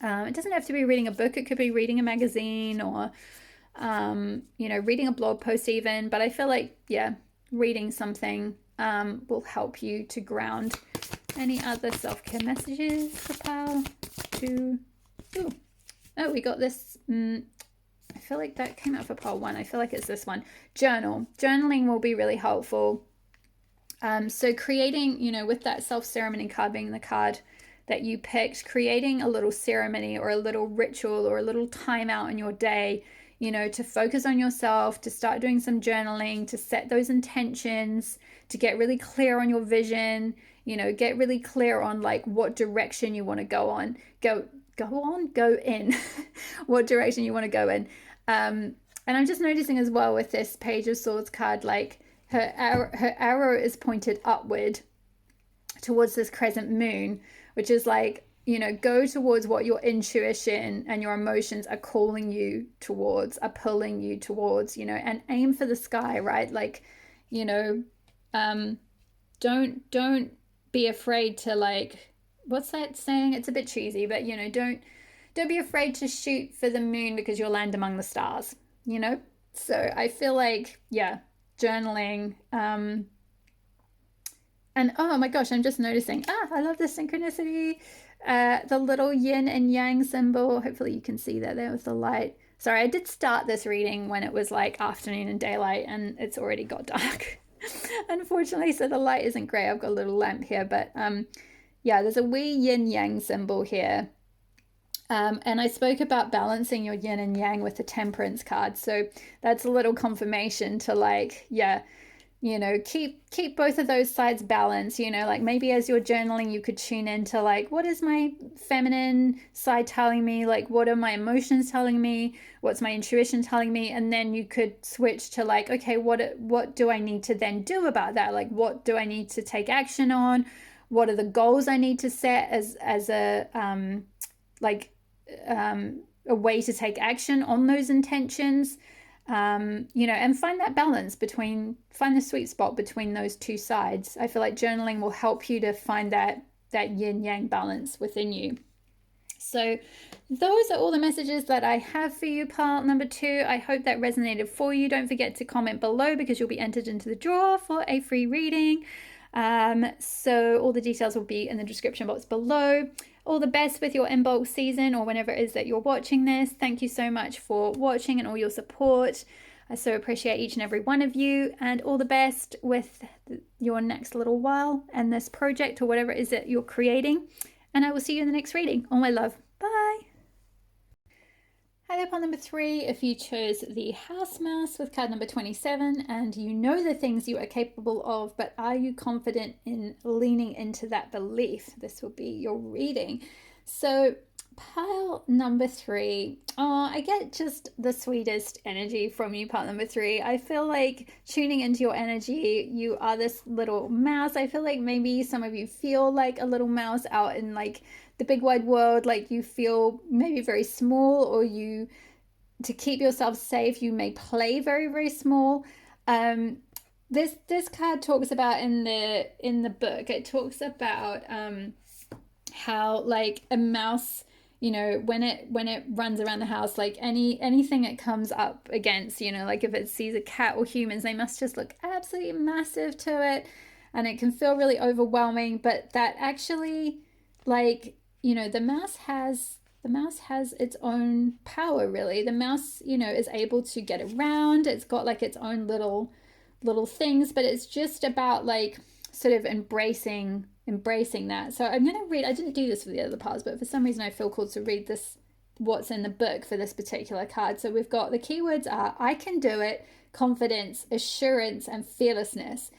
Speaker 1: It doesn't have to be reading a book. It could be reading a magazine, or, you know, reading a blog post even. But I feel like, reading something will help you to ground. Any other self-care messages for Pal 2? Ooh. Oh, we got this. I feel like that came out for Pal 1. I feel like it's this one. Journal. Journaling will be really helpful. So creating, you know, with that self-ceremony card being the card that you picked, creating a little ceremony or a little ritual or a little time out in your day, you know, to focus on yourself, to start doing some journaling, to set those intentions, to get really clear on your vision, you know, get really clear on like what direction you want to go in, what direction you want to go in. And I'm just noticing as well with this Page of Swords card, like her arrow is pointed upward towards this crescent moon, which is like, you know, go towards what your intuition and your emotions are calling you towards, are pulling you towards, you know, and aim for the sky, right? Like, you know, don't be afraid to like, what's that saying? It's a bit cheesy, but you know, don't be afraid to shoot for the moon because you'll land among the stars, you know? So I feel like, journaling, and And oh my gosh, I'm just noticing, I love this synchronicity. The little yin and yang symbol. Hopefully you can see that there with the light. Sorry, I did start this reading when it was like afternoon and daylight, and it's already got dark. Unfortunately, so the light isn't great. I've got a little lamp here, but yeah, there's a wee yin yang symbol here. And I spoke about balancing your yin and yang with the temperance card. So that's a little confirmation to like, yeah, you know, keep both of those sides balanced. You know, like maybe as you're journaling, you could tune into like, what is my feminine side telling me? Like, what are my emotions telling me? What's my intuition telling me? And then you could switch to like, okay, what do I need to then do about that? Like, what do I need to take action on? What are the goals I need to set as a a way to take action on those intentions? You know, and find that balance find the sweet spot between those two sides. I feel like journaling will help you to find that yin yang balance within you. So those are all the messages that I have for you, part number 2. I hope that resonated for you. Don't forget to comment below because you'll be entered into the draw for a free reading. So all the details will be in the description box below. All the best with your Imbolc season or whenever it is that you're watching this. Thank you so much for watching and all your support. I so appreciate each and every one of you, and all the best with your next little while and this project or whatever it is that you're creating. And I will see you in the next reading. All my love. Bye. Hi there, part number 3. If you chose the house mouse with card number 27 and you know the things you are capable of, but are you confident in leaning into that belief? This will be your reading. So pile number 3. Oh, I get just the sweetest energy from you, part number 3. I feel like tuning into your energy, you are this little mouse. I feel like maybe some of you feel like a little mouse out in like the big wide world, like you feel maybe very small, or you, to keep yourself safe, you may play very, very small. This card talks about in the book, it talks about how like a mouse, you know, when it runs around the house, like anything it comes up against, you know, like if it sees a cat or humans, they must just look absolutely massive to it, and it can feel really overwhelming. But that actually, like, you know, the mouse has its own power, really. The mouse, you know, is able to get around. It's got like its own little things, but it's just about like sort of embracing that. So I'm going to read, I didn't do this for the other parts, but for some reason I feel called to read this, what's in the book for this particular card. So we've got the keywords are I can do it, confidence, assurance, and fearlessness.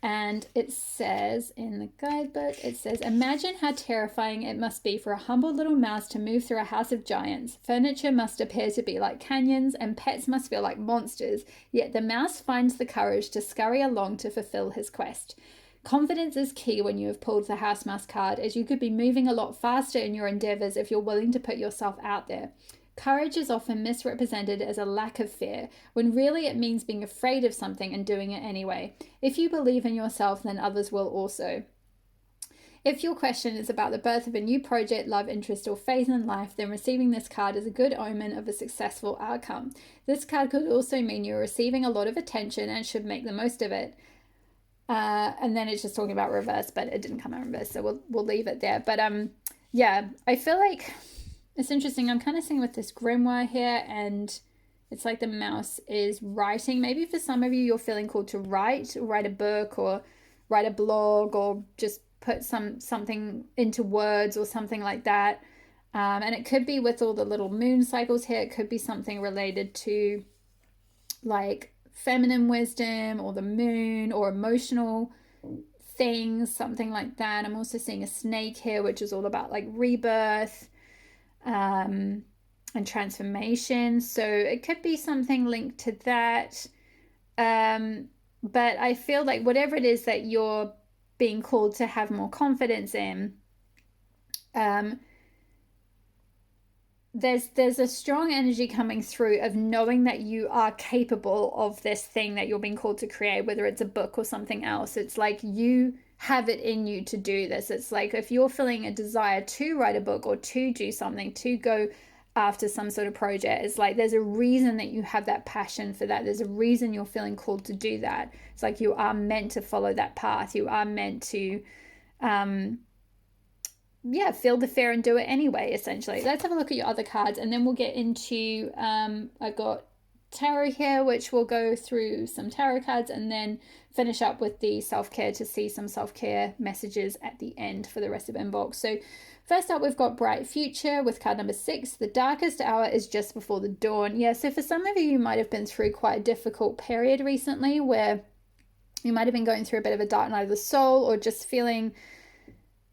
Speaker 1: And it says in the guidebook, it says, imagine how terrifying it must be for a humble little mouse to move through a house of giants. Furniture must appear to be like canyons, and pets must feel like monsters. Yet the mouse finds the courage to scurry along to fulfill his quest. Confidence is key when you have pulled the house mouse card, as you could be moving a lot faster in your endeavors if you're willing to put yourself out there. Courage is often misrepresented as a lack of fear, when really it means being afraid of something and doing it anyway. If you believe in yourself, then others will also. If your question is about the birth of a new project, love, interest, or phase in life, then receiving this card is a good omen of a successful outcome. This card could also mean you're receiving a lot of attention and should make the most of it. And then it's just talking about reverse, but it didn't come out reverse, so we'll leave it there. But yeah, I feel like it's interesting. I'm kind of seeing with this grimoire here, and it's like the mouse is writing. Maybe for some of you, you're feeling called to write a book, or write a blog, or just put something into words or something like that. And it could be with all the little moon cycles here. It could be something related to like feminine wisdom or the moon or emotional things, something like that. I'm also seeing a snake here, which is all about like rebirth and transformation. So it could be something linked to that. But I feel like whatever it is that you're being called to have more confidence in, there's a strong energy coming through of knowing that you are capable of this thing that you're being called to create, whether it's a book or something else. It's like you have it in you to do this. It's like if you're feeling a desire to write a book or to do something, to go after some sort of project. It's like there's a reason that you have that passion for that. There's a reason you're feeling called to do that. It's like you are meant to follow that path. You are meant to feel the fear and do it anyway, essentially. Let's have a look at your other cards, and then we'll get into I've got tarot here, which we'll go through some tarot cards and then finish up with the self-care to see some self-care messages at the end for the rest of Imbolc. So first up, we've got Bright Future with card number 6. The darkest hour is just before the dawn. Yeah, so for some of you might have been through quite a difficult period recently where you might have been going through a bit of a dark night of the soul, or just feeling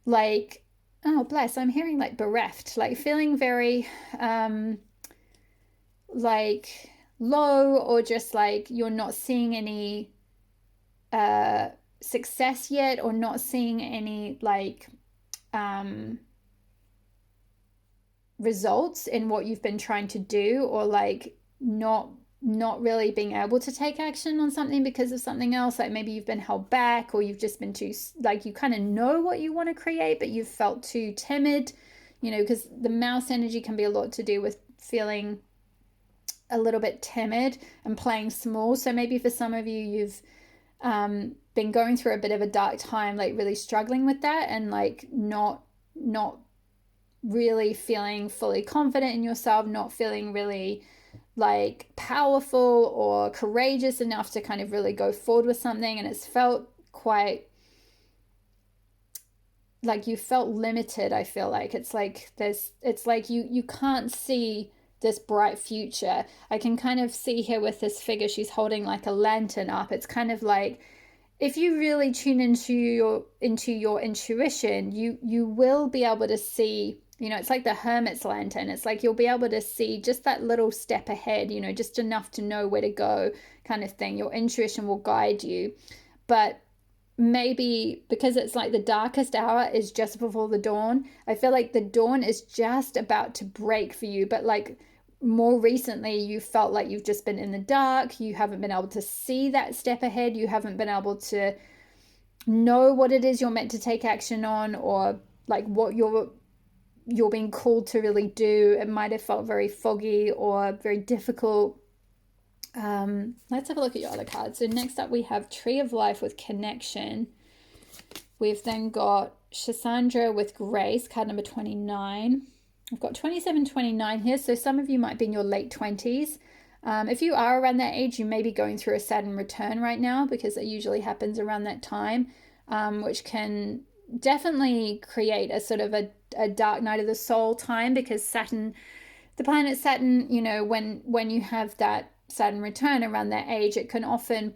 Speaker 1: like, oh bless, I'm hearing like bereft, like feeling very like low, or just like you're not seeing any success yet, or not seeing any like results in what you've been trying to do, or like not really being able to take action on something because of something else. Like maybe you've been held back, or you've just been too, like you kind of know what you want to create, but you've felt too timid, you know, because the mouse energy can be a lot to do with feeling a little bit timid and playing small. So maybe for some of you, you've been going through a bit of a dark time, like really struggling with that, and like not really feeling fully confident in yourself, not feeling really like powerful or courageous enough to kind of really go forward with something. And it's felt quite like you felt limited. I feel like it's like it's like you can't see this bright future. I can kind of see here with this figure, she's holding like a lantern up. It's kind of like if you really tune into your intuition, you will be able to see, you know, it's like the hermit's lantern. It's like you'll be able to see just that little step ahead, you know, just enough to know where to go kind of thing. Your intuition will guide you. But maybe because it's like the darkest hour is just before the dawn, I feel like the dawn is just about to break for you. But like more recently, you felt like you've just been in the dark. You haven't been able to see that step ahead. You haven't been able to know what it is you're meant to take action on, or like what you're being called to really do. It might have felt very foggy or very difficult. Let's have a look at your other cards. So next up we have Tree of Life with Connection. We've then got Shisandra with Grace, card number 29. I've got 27, 29 here. So some of you might be in your late 20s. If you are around that age, you may be going through a Saturn return right now, because it usually happens around that time, which can definitely create a sort of a dark night of the soul time, because Saturn, the planet Saturn, you know, when you have that Saturn return around that age, it can often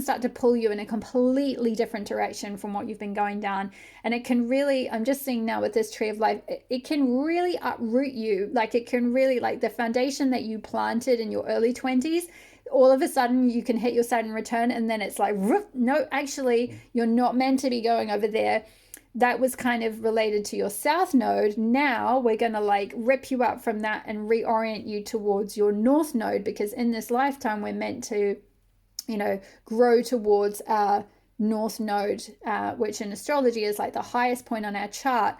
Speaker 1: start to pull you in a completely different direction from what you've been going down. And it can really, I'm just seeing now with this Tree of Life, it can really uproot you. Like it can really, like the foundation that you planted in your early 20s, all of a sudden you can hit your Saturn return, and then it's like, no, actually you're not meant to be going over there. That was kind of related to your south node. Now we're going to like rip you up from that and reorient you towards your north node, because in this lifetime we're meant to, you know, grow towards our north node, which in astrology is like the highest point on our chart,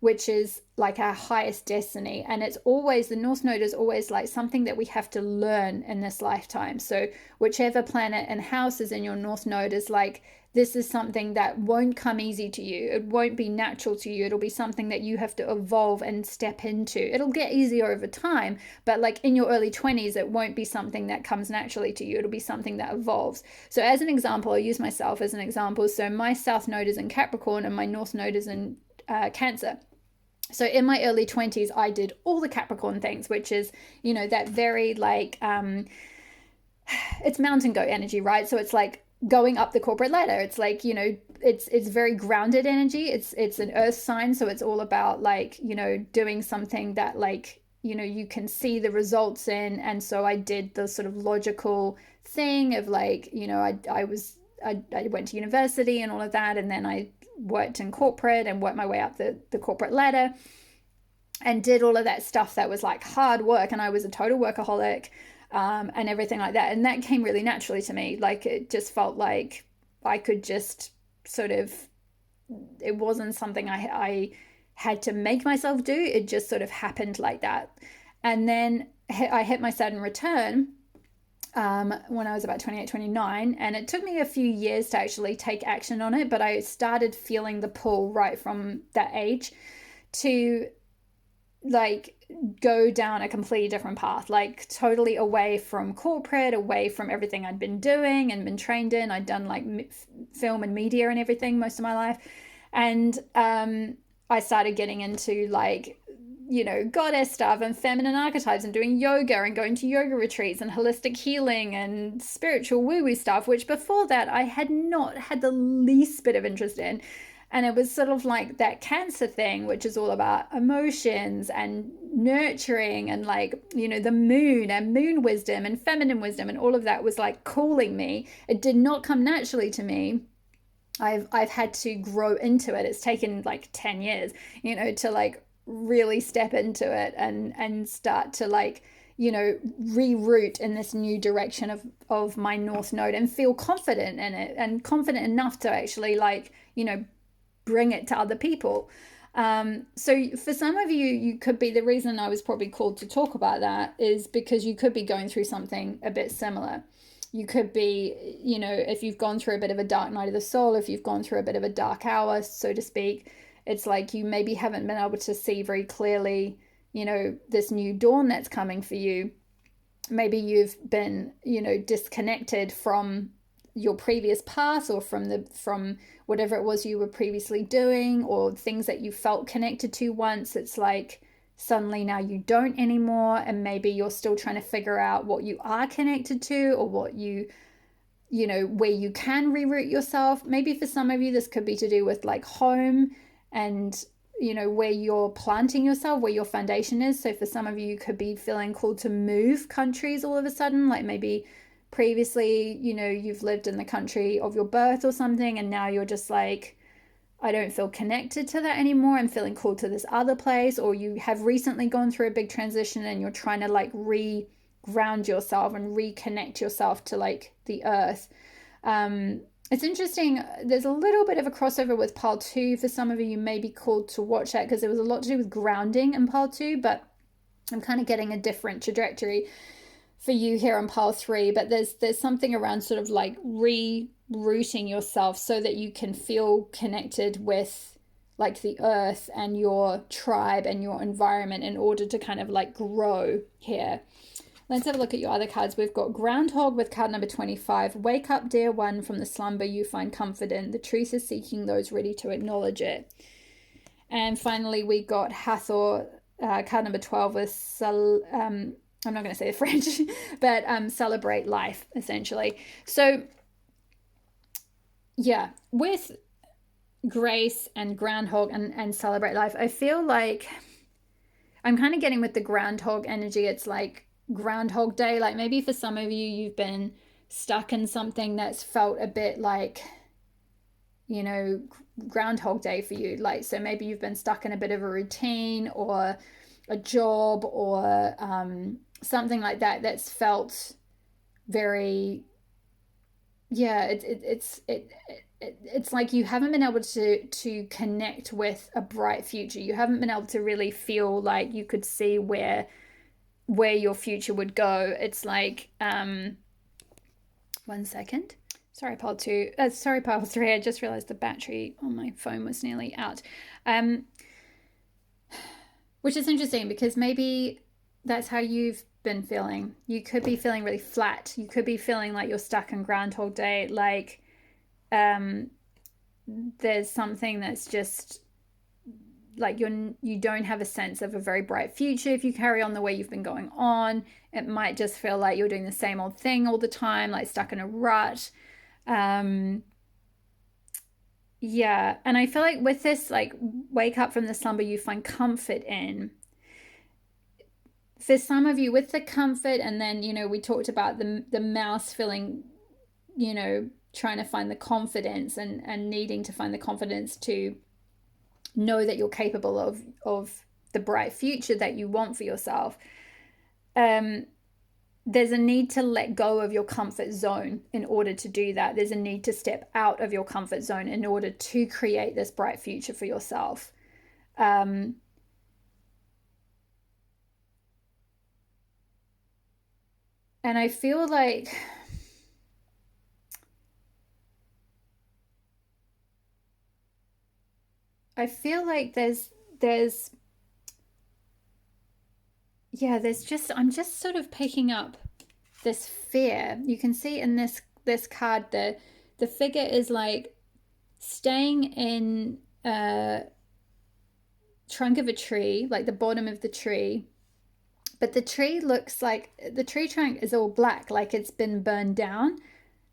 Speaker 1: which is like our highest destiny. And it's always, the north node is always like something that we have to learn in this lifetime. So whichever planet and house is in your north node is like, this is something that won't come easy to you. It won't be natural to you. It'll be something that you have to evolve and step into. It'll get easier over time, but like in your early 20s, it won't be something that comes naturally to you. It'll be something that evolves. So as an example, I'll use myself as an example. So my south node is in Capricorn and my north node is in Cancer. So in my early 20s, I did all the Capricorn things, which is, you know, that very like, it's mountain goat energy, right? So it's like going up the corporate ladder. It's like, you know, it's very grounded energy. It's an earth sign. So it's all about like, you know, doing something that like, you know, you can see the results in. And so I did the sort of logical thing of like, you know, I went to university and all of that. And then I worked in corporate and worked my way up the corporate ladder and did all of that stuff that was like hard work. And I was a total workaholic. And everything like that. And that came really naturally to me. Like it just felt like I could just sort of, it wasn't something I had to make myself do. It just sort of happened like that. And then I hit my Saturn return when I was about 28, 29, and it took me a few years to actually take action on it, but I started feeling the pull right from that age to like go down a completely different path, like totally away from corporate, away from everything I'd been doing and been trained in. I'd done like film and media and everything most of my life. And I started getting into like, you know, goddess stuff and feminine archetypes and doing yoga and going to yoga retreats and holistic healing and spiritual woo-woo stuff, which before that I had not had the least bit of interest in. And it was sort of like that Cancer thing, which is all about emotions and nurturing and like, you know, the moon and moon wisdom and feminine wisdom, and all of that was like calling me. It did not come naturally to me. I've had to grow into it. It's taken like 10 years, you know, to like really step into it and start to like, you know, reroute in this new direction of my North Node and feel confident in it and confident enough to actually like, you know, bring it to other people. So for some of you, you could be, the reason I was probably called to talk about that is because you could be going through something a bit similar. You could be, you know, if you've gone through a bit of a dark night of the soul, if you've gone through a bit of a dark hour, so to speak, it's like you maybe haven't been able to see very clearly, you know, this new dawn that's coming for you. Maybe you've been, you know, disconnected from your previous past or from whatever it was you were previously doing, or things that you felt connected to once. It's like suddenly now you don't anymore, and maybe you're still trying to figure out what you are connected to, or what you know, where you can reroute yourself. Maybe for some of you this could be to do with like home and, you know, where you're planting yourself, where your foundation is. So for some of you, you could be feeling called to move countries all of a sudden, like maybe previously, you know, you've lived in the country of your birth or something, and now you're just like, I don't feel connected to that anymore. I'm feeling called to this other place. Or you have recently gone through a big transition and you're trying to like re-ground yourself and reconnect yourself to like the earth. It's interesting. There's a little bit of a crossover with pile 2. For some of you, you may be called to watch that because there was a lot to do with grounding in pile 2, but I'm kind of getting a different trajectory for you here on pile 3. But there's something around sort of like rerouting yourself so that you can feel connected with like the earth and your tribe and your environment in order to kind of like grow here. Let's have a look at your other cards. We've got Groundhog with card number 25. Wake up, dear one, from the slumber you find comfort in. The truth is seeking those ready to acknowledge it. And finally, we got Hathor, card number 12 with, I'm not going to say the French, but celebrate life, essentially. So, yeah, with Grace and Groundhog and celebrate life, I feel like I'm kind of getting with the Groundhog energy. It's like Groundhog Day. Like maybe for some of you, you've been stuck in something that's felt a bit like, you know, Groundhog Day for you. Like, so maybe you've been stuck in a bit of a routine or a job or something like that that's felt very, yeah, it's like you haven't been able to connect with a bright future. You haven't been able to really feel like you could see where your future would go. It's like 1 second. Sorry, pile 2. Sorry, pile 3. I just realized the battery on my phone was nearly out. Which is interesting because maybe that's how you've been feeling. You could be feeling really flat. You could be feeling like you're stuck in Groundhog Day. Like there's something that's just like you don't have a sense of a very bright future if you carry on the way you've been going on. It might just feel like you're doing the same old thing all the time, like stuck in a rut. Yeah, and I feel like with this, like, wake up from the slumber you find comfort in. For some of you, with the comfort, and then, you know, we talked about the mouse feeling, you know, trying to find the confidence and needing to find the confidence to know that you're capable of the bright future that you want for yourself. There's a need to let go of your comfort zone in order to do that. There's a need to step out of your comfort zone in order to create this bright future for yourself. Um, and I feel like there's yeah, there's just, I'm just sort of picking up this fear. You can see in this card, the figure is like staying in a trunk of a tree, like the bottom of the tree, but the tree looks like the tree trunk is all black, like it's been burned down.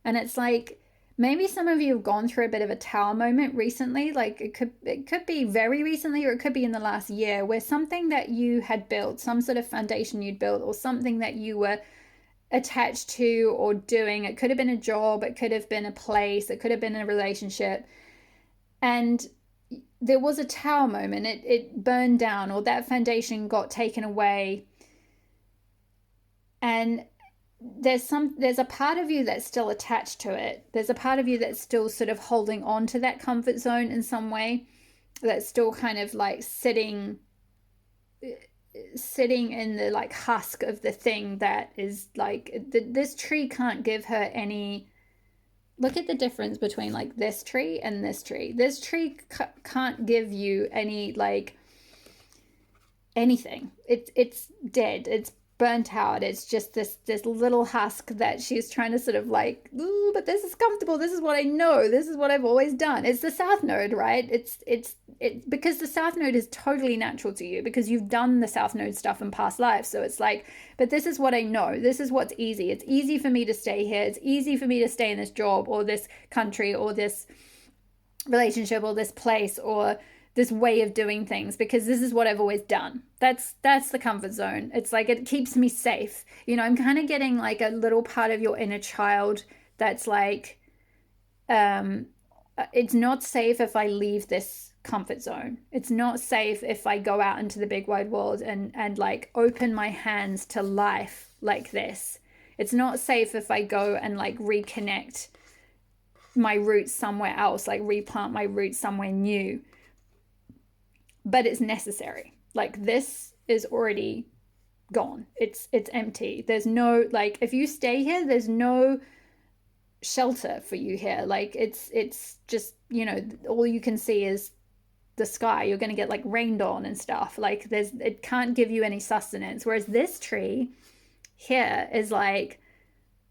Speaker 1: And it's like maybe some of you have gone through a bit of a tower moment recently. Like it could be very recently, or it could be in the last year, where something that you had built, some sort of foundation you'd built, or something that you were attached to or doing, it could have been a job, it could have been a place, it could have been a relationship, and there was a tower moment. It burned down, or that foundation got taken away, and there's a part of you that's still attached to it. There's a part of you that's still sort of holding on to that comfort zone in some way, that's still kind of like sitting in the like husk of the thing that is like this tree can't give her any. Look at the difference between like this tree and this tree. This tree can't give you any like anything. It's dead. It's burnt out. It's just this little husk that she's trying to sort of like, ooh, but this is comfortable. This is what I know. This is what I've always done. It's the South Node, right? It's because the South Node is totally natural to you because you've done the South Node stuff in past lives. So it's like, but this is what I know. This is what's easy. It's easy for me to stay here. It's easy for me to stay in this job or this country or this relationship or this place or this way of doing things because this is what I've always done. That's the comfort zone. It's like it keeps me safe. You know, I'm kind of getting like a little part of your inner child that's like, it's not safe if I leave this comfort zone. It's not safe if I go out into the big wide world and like open my hands to life like this. It's not safe if I go and like reconnect my roots somewhere else, like replant my roots somewhere new. But it's necessary. Like this is already gone. It's empty. There's no like if you stay here, there's no shelter for you here. Like it's just, you know, all you can see is the sky. You're going to get like rained on and stuff. Like it can't give you any sustenance. Whereas this tree here is like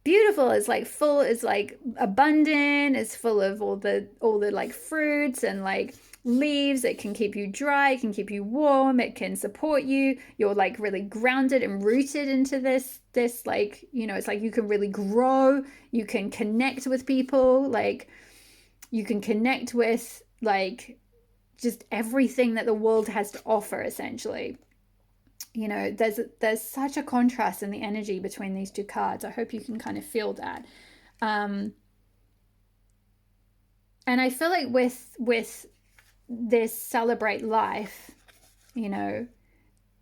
Speaker 1: beautiful. It's like full, it's like abundant, it's full of all the like fruits and like leaves. It can keep you dry, it can keep you warm, it can support you. You're like really grounded and rooted into this like, you know, it's like you can really grow, you can connect with people, like you can connect with like just everything that the world has to offer essentially. You know, there's such a contrast in the energy between these two cards. I hope you can kind of feel that. And I feel like with this celebrate life, you know,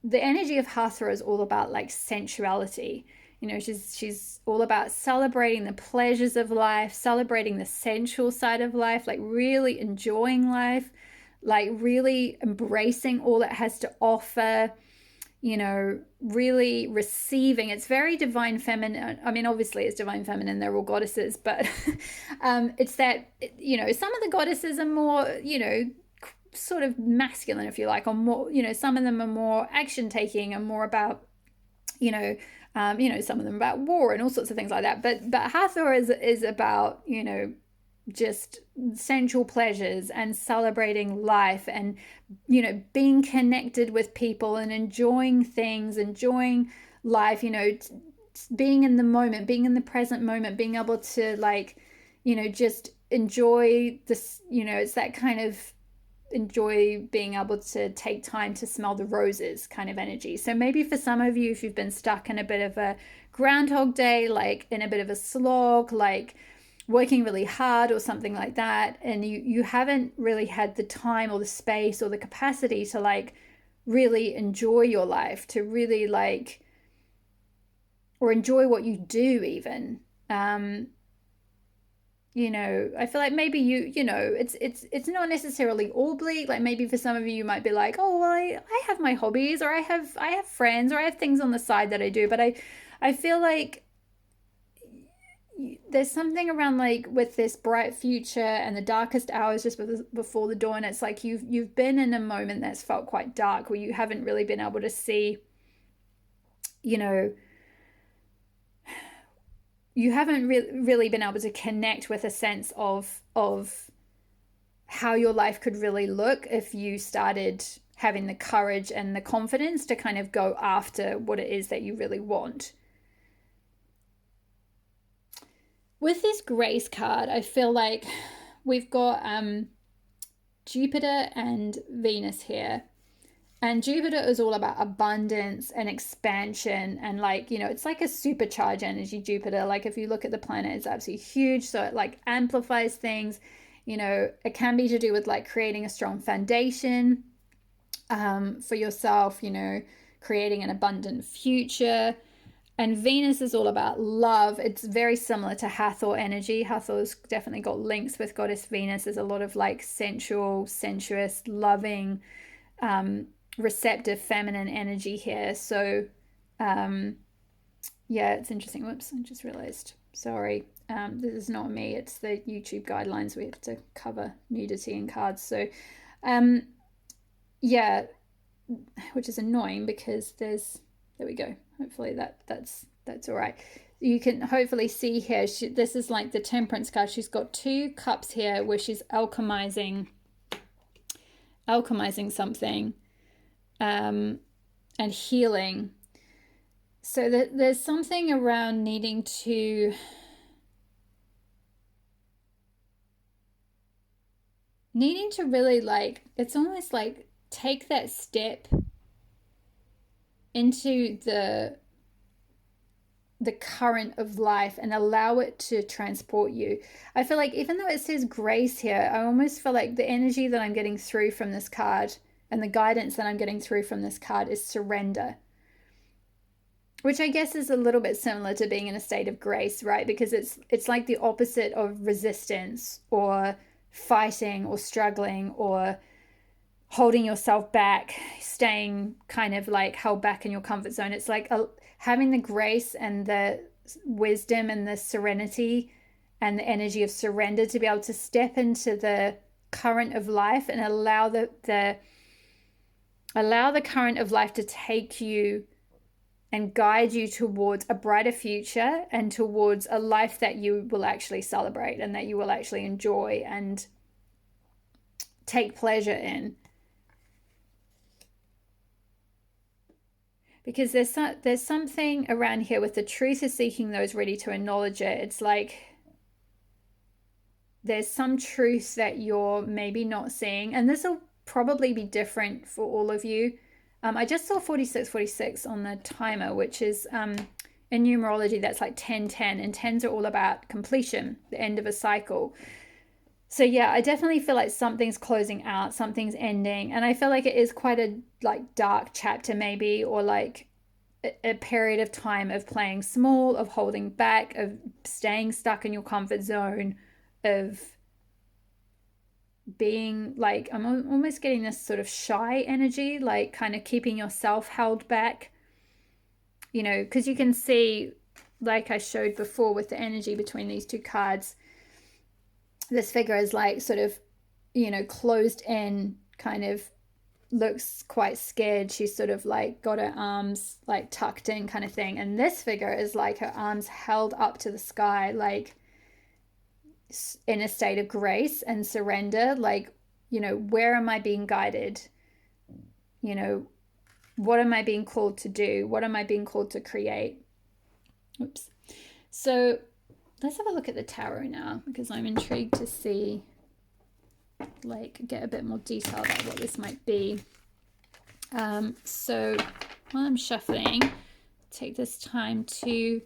Speaker 1: the energy of Hathra is all about like sensuality. You know, she's all about celebrating the pleasures of life, celebrating the sensual side of life, like really enjoying life, like really embracing all it has to offer, you know, really receiving. It's very divine feminine. I mean, obviously it's divine feminine, they're all goddesses, but it's that, you know, some of the goddesses are more, you know, sort of masculine, if you like, or more, you know, some of them are more action taking and more about, you know, some of them about war and all sorts of things like that. But Hathor is about, you know, just sensual pleasures and celebrating life and, you know, being connected with people and enjoying things, enjoying life, you know, being in the moment, being in the present moment, being able to like, you know, just enjoy this, you know, it's that kind of enjoy being able to take time to smell the roses kind of energy. So maybe for some of you, if you've been stuck in a bit of a Groundhog Day, like in a bit of a slog, like working really hard or something like that, and you haven't really had the time or the space or the capacity to like really enjoy your life, to really like, or enjoy what you do even, you know, I feel like maybe you know, it's not necessarily all bleak. Like maybe for some of you, you might be like, oh well, I have my hobbies, or I have friends, or I have things on the side that I do. But I feel like there's something around like with this bright future and the darkest hours just before the dawn. It's like you've been in a moment that's felt quite dark, where you haven't really been able to see, you know, you haven't really been able to connect with a sense of how your life could really look if you started having the courage and the confidence to kind of go after what it is that you really want. With this grace card, I feel like we've got Jupiter and Venus here. And Jupiter is all about abundance and expansion, and like, you know, it's like a supercharged energy, Jupiter. Like if you look at the planet, it's absolutely huge. So it like amplifies things. You know, it can be to do with like creating a strong foundation for yourself, you know, creating an abundant future. And Venus is all about love. It's very similar to Hathor energy. Hathor's definitely got links with Goddess Venus. There's a lot of like sensual, sensuous, loving, receptive feminine energy here. So yeah, it's interesting. Whoops, I just realized, sorry, this is not me, it's the YouTube guidelines. We have to cover nudity in cards. So yeah, which is annoying because there we go. Hopefully that's all right. You can hopefully see here, this is like the Temperance card. She's got 2 cups here where she's alchemizing something and healing. So that there's something around needing to really like, it's almost like take that step into the current of life and allow it to transport you. I feel like even though it says grace here, I almost feel like the energy that I'm getting through from this card and the guidance that I'm getting through from this card is surrender, which I guess is a little bit similar to being in a state of grace, right? Because it's like the opposite of resistance or fighting or struggling or holding yourself back, staying kind of like held back in your comfort zone. It's like having the grace and the wisdom and the serenity and the energy of surrender to be able to step into the current of life and allow the current of life to take you and guide you towards a brighter future and towards a life that you will actually celebrate and that you will actually enjoy and take pleasure in. Because there's something around here with the truth is seeking those ready to acknowledge it. It's like there's some truth that you're maybe not seeing, and this will probably be different for all of you. I just saw 4646 on the timer, which is in numerology, that's like 1010, and 10s are all about completion, the end of a cycle. So yeah, I definitely feel like something's closing out, something's ending, and I feel like it is quite a like dark chapter maybe, or like a period of time of playing small, of holding back, of staying stuck in your comfort zone, of being like, I'm almost getting this sort of shy energy, like kind of keeping yourself held back, you know, because you can see, like I showed before with the energy between these 2 cards, this figure is like sort of, you know, closed in, kind of looks quite scared. She's sort of like got her arms like tucked in kind of thing. And this figure is like her arms held up to the sky, like in a state of grace and surrender. Like, you know, where am I being guided? You know, what am I being called to do? What am I being called to create? Oops. So let's have a look at the tarot now, because I'm intrigued to see, like, get a bit more detail about what this might be. So while I'm shuffling, take this time to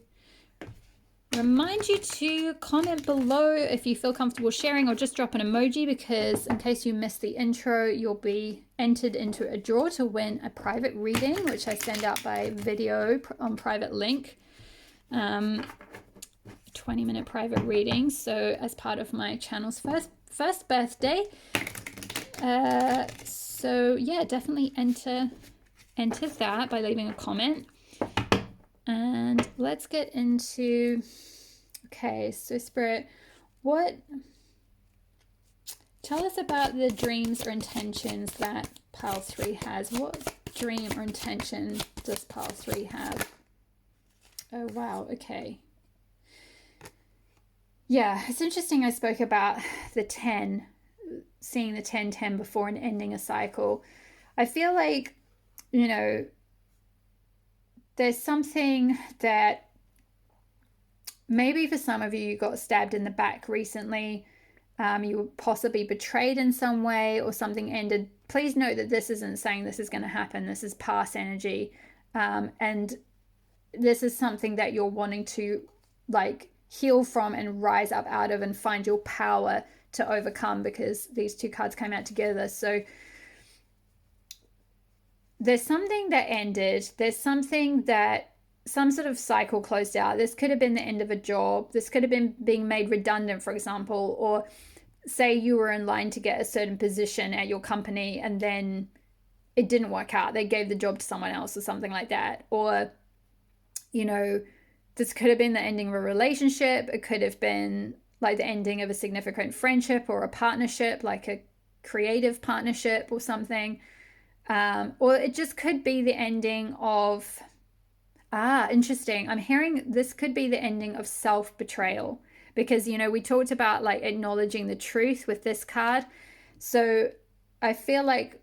Speaker 1: remind you to comment below if you feel comfortable sharing, or just drop an emoji, because in case you missed the intro, you'll be entered into a draw to win a private reading, which I send out by video on private link. 20-minute private reading. So as part of my channel's first birthday. So yeah, definitely enter that by leaving a comment. And let's get into, okay, so Spirit, tell us about the dreams or intentions that pile 3 has. What dream or intention does pile 3 have? Oh wow, okay. Yeah, it's interesting. I spoke about the 10, seeing the 10-10 before and ending a cycle. I feel like, you know, there's something that maybe for some of you got stabbed in the back recently. You were possibly betrayed in some way or something ended. Please note that this isn't saying this is going to happen. This is past energy. And this is something that you're wanting to like heal from and rise up out of and find your power to overcome, because these 2 cards came out together. So there's something that ended. There's something that some sort of cycle closed out. This could have been the end of a job. This could have been being made redundant, for example, or say you were in line to get a certain position at your company and then it didn't work out. They gave the job to someone else or something like that. Or, you know, this could have been the ending of a relationship. It could have been like the ending of a significant friendship or a partnership, like a creative partnership or something. Or it just could be the ending of, interesting. I'm hearing this could be the ending of self-betrayal, because, you know, we talked about like acknowledging the truth with this card. So I feel like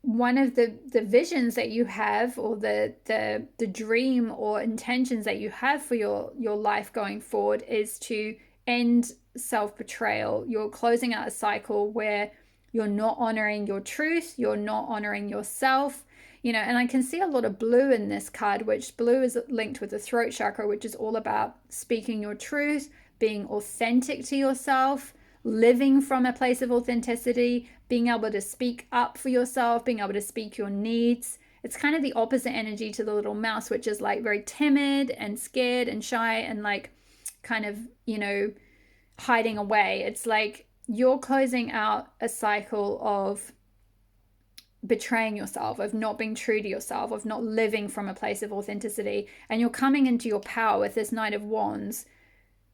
Speaker 1: one of the visions that you have, or the dream or intentions that you have for your life going forward, is to end self-betrayal. You're closing out a cycle where you're not honoring your truth, you're not honoring yourself, you know. And I can see a lot of blue in this card, which blue is linked with the throat chakra, which is all about speaking your truth, being authentic to yourself, living from a place of authenticity, being able to speak up for yourself, being able to speak your needs. It's kind of the opposite energy to the little mouse, which is like very timid and scared and shy and like kind of, you know, hiding away. It's like you're closing out a cycle of betraying yourself, of not being true to yourself, of not living from a place of authenticity, and you're coming into your power with this Knight of Wands.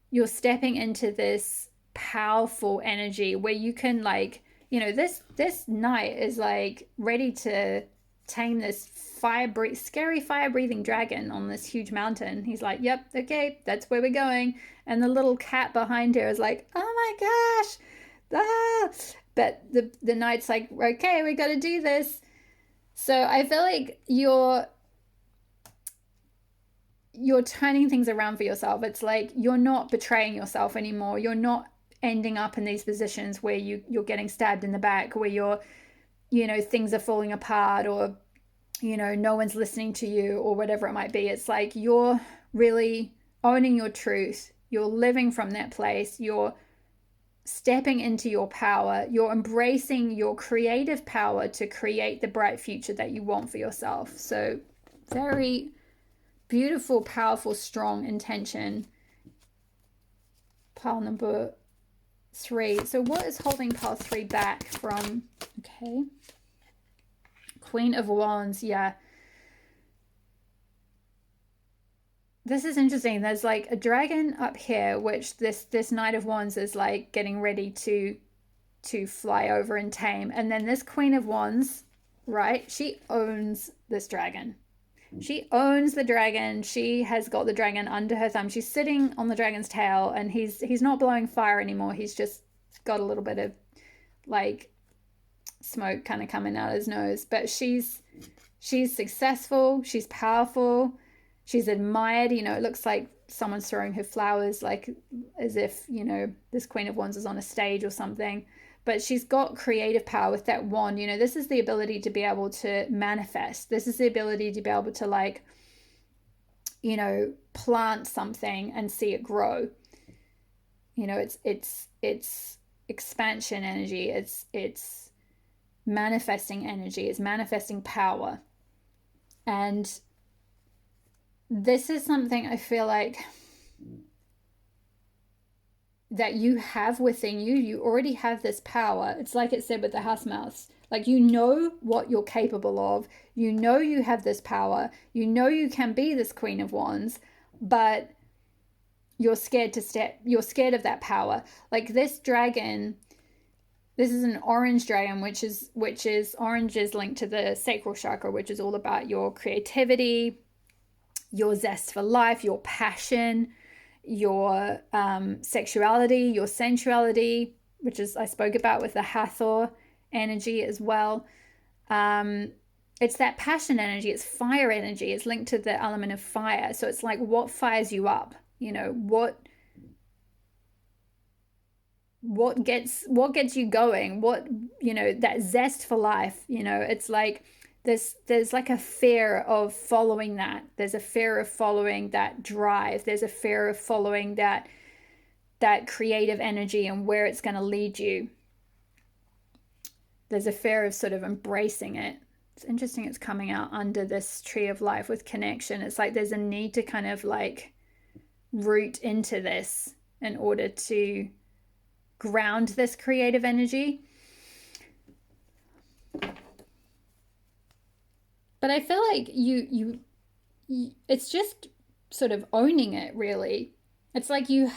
Speaker 1: You're stepping into this powerful energy where you can, like, you know, this knight is like ready to tame this scary fire breathing dragon on this huge mountain. He's like, yep, okay, that's where we're going. And the little cat behind her is like, oh my gosh, but the knight's like, okay, we got to do this. So I feel like you're turning things around for yourself. It's like you're not betraying yourself anymore. You're not ending up in these positions where you're getting stabbed in the back, where you're, you know, things are falling apart, or, you know, no one's listening to you, or whatever it might be. It's like you're really owning your truth. You're living from that place. You're stepping into your power. You're embracing your creative power to create the bright future that you want for yourself. So very beautiful, powerful, strong intention. Pile number 3. So what is holding pile 3 back from, okay, Queen of Wands? Yeah, this is interesting. There's like a dragon up here, which this Knight of Wands is like getting ready to fly over and tame. And then this Queen of Wands, right, she owns this dragon. She owns the dragon. She has got the dragon under her thumb. She's sitting on the dragon's tail, and he's not blowing fire anymore. He's just got a little bit of like smoke kind of coming out of his nose. But she's successful. She's powerful. She's admired. You know, it looks like someone's throwing her flowers, like as if, you know, this Queen of Wands is on a stage or something. But she's got creative power with that wand. You know, this is the ability to be able to manifest. This is the ability to be able to, like, you know, plant something and see it grow. You know, it's expansion energy. It's manifesting energy. It's manifesting power. And this is something I feel like that you have within you. You already have this power. It's like it said with the house mouse. Like, you know what you're capable of. You know you have this power. You know you can be this Queen of Wands, but you're scared to step. You're scared of that power. Like this dragon, this is an orange dragon, which is orange is linked to the sacral chakra, which is all about your creativity, your zest for life, your passion, your sexuality, your sensuality, which is I spoke about with the Hathor energy as well. It's that passion energy, it's fire energy, it's linked to the element of fire. So it's like, what fires you up? You know, what gets you going? What, you know, that zest for life, you know, it's like there's like a fear of following that. There's a fear of following that drive. There's a fear of following that creative energy and where it's going to lead you. There's a fear of sort of embracing it. It's interesting it's coming out under this tree of life with connection. It's like there's a need to kind of like root into this in order to ground this creative energy. But I feel like you it's just sort of owning it, really. It's like you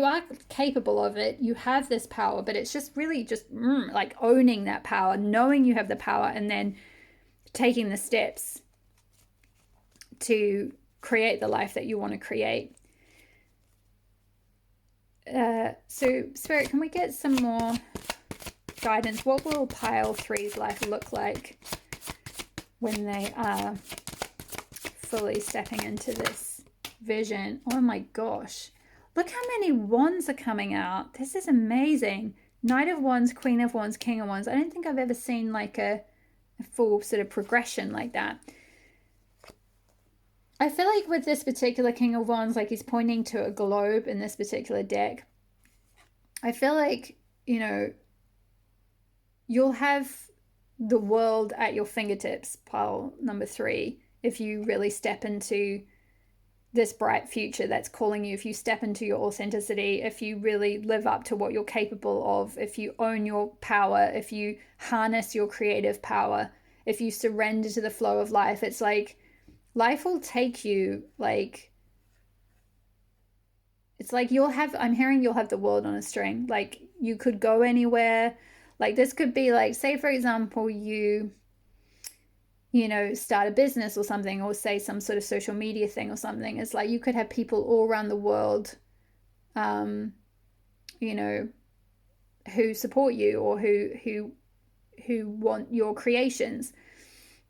Speaker 1: are capable of it. You have this power, but it's just really just like owning that power, knowing you have the power, and then taking the steps to create the life that you want to create. So Spirit, can we get some more guidance? What will pile 3's life look like when they are fully stepping into this vision? Oh my gosh, look how many wands are coming out. This is amazing. Knight of Wands, Queen of Wands, King of Wands. I don't think I've ever seen like a full sort of progression like that. I feel like with this particular King of Wands, like he's pointing to a globe in this particular deck. I feel like, you know, you'll have the world at your fingertips, pile number 3, if you really step into this bright future that's calling you, if you step into your authenticity, if you really live up to what you're capable of, if you own your power, if you harness your creative power, if you surrender to the flow of life. It's like life will take you, like, it's like I'm hearing you'll have the world on a string. Like you could go anywhere. Like this could be like, say for example, you know, start a business or something, or say some sort of social media thing or something. It's like you could have people all around the world, you know, who support you or who want your creations.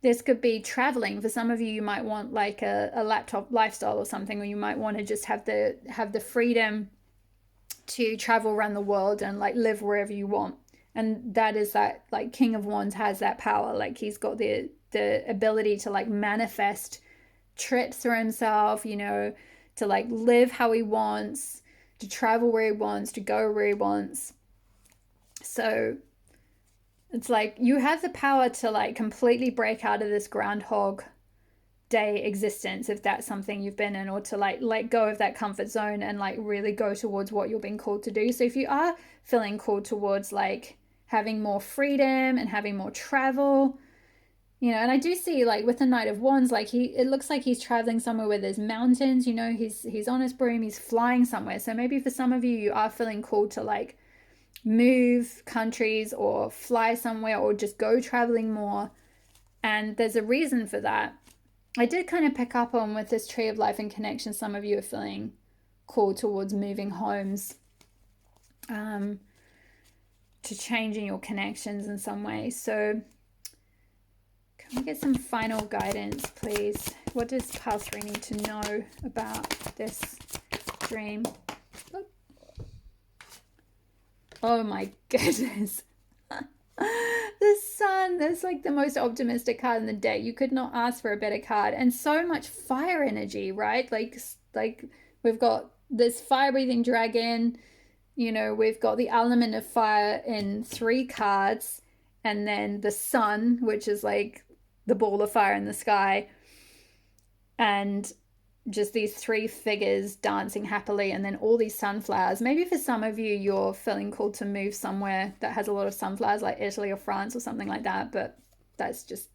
Speaker 1: This could be traveling. For some of you, you might want like a laptop lifestyle or something, or you might want to just have the freedom to travel around the world and like live wherever you want. And that is that, like, King of Wands has that power. Like he's got the ability to like manifest trips for himself, you know, to like live how he wants, to travel where he wants, to go where he wants. So it's like you have the power to like completely break out of this Groundhog Day existence, if that's something you've been in, or to like let go of that comfort zone and like really go towards what you're being called to do. So if you are feeling called towards like having more freedom and having more travel, you know, and I do see like with the Knight of Wands, like it looks like he's traveling somewhere where there's mountains, you know, he's on his broom, he's flying somewhere. So maybe for some of you, you are feeling called to like move countries or fly somewhere or just go traveling more. And there's a reason for that. I did kind of pick up on with this tree of life and connection, some of you are feeling called towards moving homes, to changing your connections in some way. So can we get some final guidance, please? What does pile 3 need to know about this dream? Oh my goodness. The Sun, that's like the most optimistic card in the deck. You could not ask for a better card. And so much fire energy, right? Like we've got this fire-breathing dragon, you know, we've got the element of fire in 3 cards, and then the Sun, which is like the ball of fire in the sky. And just these three figures dancing happily, and then all these sunflowers. Maybe for some of you, you're feeling called to move somewhere that has a lot of sunflowers, like Italy or France or something like that, but that's just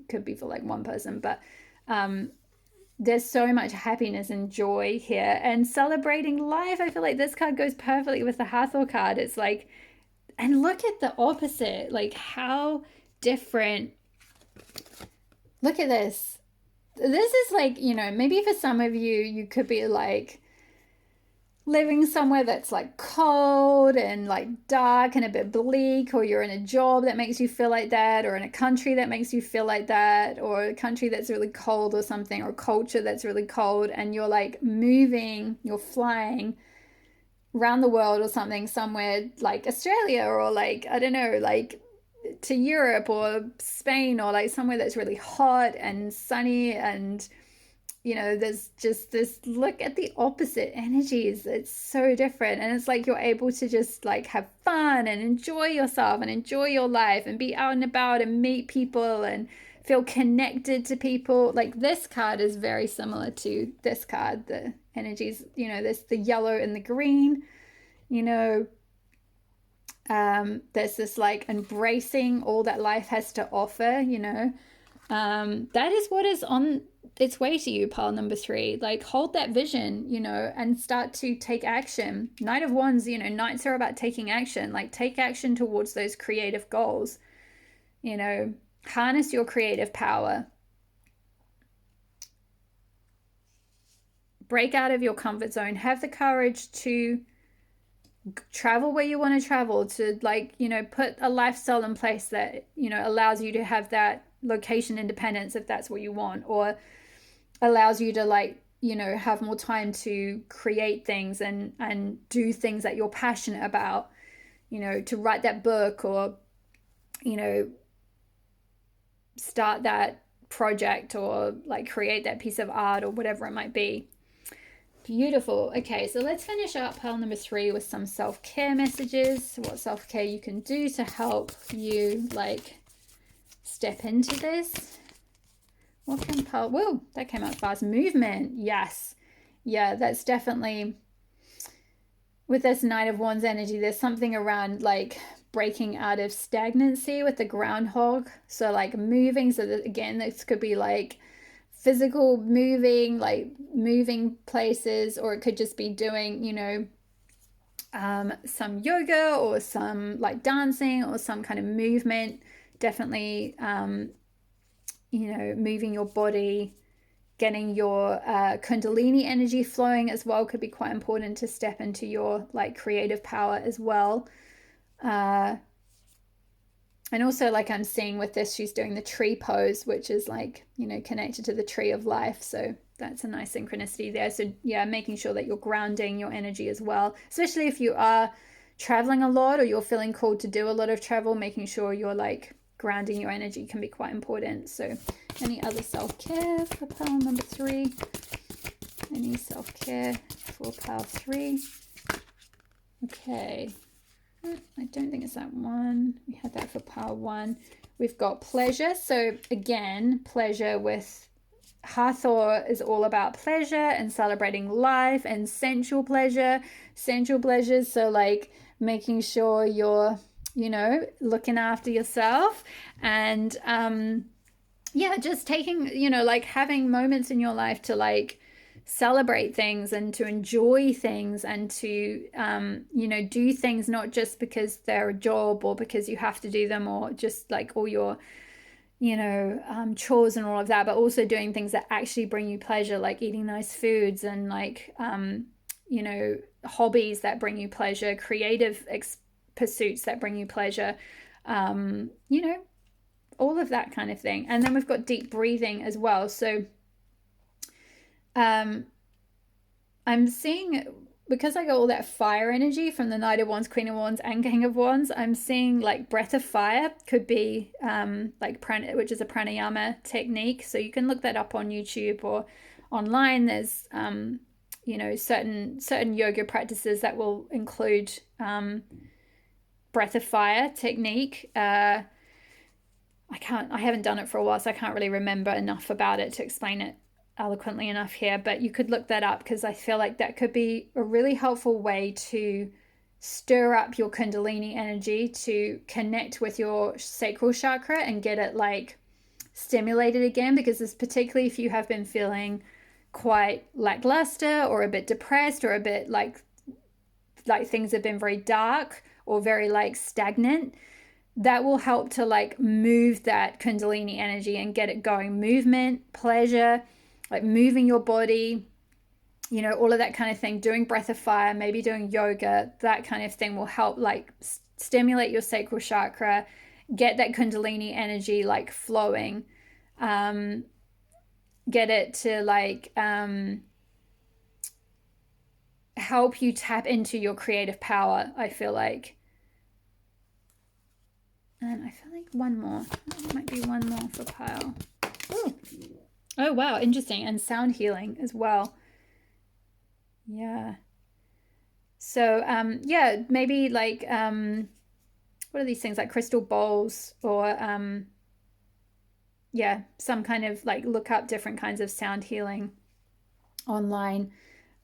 Speaker 1: could be for like one person. But there's so much happiness and joy here and celebrating life. I feel like this card goes perfectly with the Hathor card. It's like, and look at the opposite, like how different. Look at this. This is like, you know, maybe for some of you, you could be like living somewhere that's like cold and like dark and a bit bleak, or you're in a job that makes you feel like that, or in a country that makes you feel like that, or a country that's really cold or something, or culture that's really cold, and you're like moving, you're flying around the world or something, somewhere like Australia, or like, I don't know, like to Europe or Spain, or like somewhere that's really hot and sunny, and you know, there's just this, look at the opposite energies. It's so different, and it's like you're able to just like have fun and enjoy yourself and enjoy your life and be out and about and meet people and feel connected to people. Like this card is very similar to this card, the energies, you know, there's the yellow and the green, you know. There's this like embracing all that life has to offer, you know. That is what is on its way to you, pile number 3. Like hold that vision, you know, and start to take action. Knight of Wands, you know, knights are about taking action. Like take action towards those creative goals, you know. Harness your creative power. Break out of your comfort zone. Have the courage to travel where you want to travel, to like, you know, put a lifestyle in place that, you know, allows you to have that location independence if that's what you want, or allows you to like, you know, have more time to create things and do things that you're passionate about, you know, to write that book, or, you know, start that project, or like create that piece of art, or whatever it might be. Beautiful. Okay, so let's finish up pile number 3 with some self-care messages. What self-care you can do to help you like step into this. What can pile? Whoa, that came out fast. Movement. Yes. Yeah, that's definitely, with this Knight of Wands energy, there's something around like breaking out of stagnancy with the groundhog. So like moving. So that, again, this could be like physical moving, like moving places, or it could just be doing, you know, some yoga or some like dancing or some kind of movement. Definitely, you know, moving your body, getting your Kundalini energy flowing as well could be quite important to step into your like creative power as well. And also, like I'm seeing with this, she's doing the tree pose, which is like, you know, connected to the tree of life. So that's a nice synchronicity there. So yeah, making sure that you're grounding your energy as well, especially if you are traveling a lot or you're feeling called to do a lot of travel, making sure you're like grounding your energy can be quite important. So any other self-care for pile number 3? Any self-care for pile 3? Okay. I don't think it's that one. We had that for pile 1. We've got pleasure. So again, pleasure with Hathor is all about pleasure and celebrating life and sensual pleasure, sensual pleasures. So like making sure you're, you know, looking after yourself, and yeah, just taking, you know, like having moments in your life to like celebrate things and to enjoy things, and to you know, do things not just because they're a job or because you have to do them, or just like all your, you know, chores and all of that, but also doing things that actually bring you pleasure, like eating nice foods, and like you know, hobbies that bring you pleasure, creative pursuits that bring you pleasure, you know, all of that kind of thing. And then we've got deep breathing as well. So I'm seeing, because I got all that fire energy from the Knight of Wands, Queen of Wands, and King of Wands, I'm seeing like breath of fire could be like which is a pranayama technique. So you can look that up on YouTube or online. There's you know, certain yoga practices that will include breath of fire technique. I haven't done it for a while, so I can't really remember enough about it to explain it eloquently enough here, but you could look that up because I feel like that could be a really helpful way to stir up your Kundalini energy, to connect with your sacral chakra and get it like stimulated again, because it's particularly if you have been feeling quite lackluster or a bit depressed or a bit like things have been very dark or very like stagnant, that will help to like move that Kundalini energy and get it going. Movement, pleasure, like moving your body, you know, all of that kind of thing. Doing breath of fire, maybe doing yoga, that kind of thing will help like stimulate your sacral chakra, get that Kundalini energy like flowing, get it to like help you tap into your creative power, I feel like. And I feel like one more. There might be one more for Kyle. Oh, wow. Interesting. And sound healing as well. Yeah. So, yeah, maybe like, what are these things? Like crystal bowls or, yeah, some kind of like look up different kinds of sound healing online.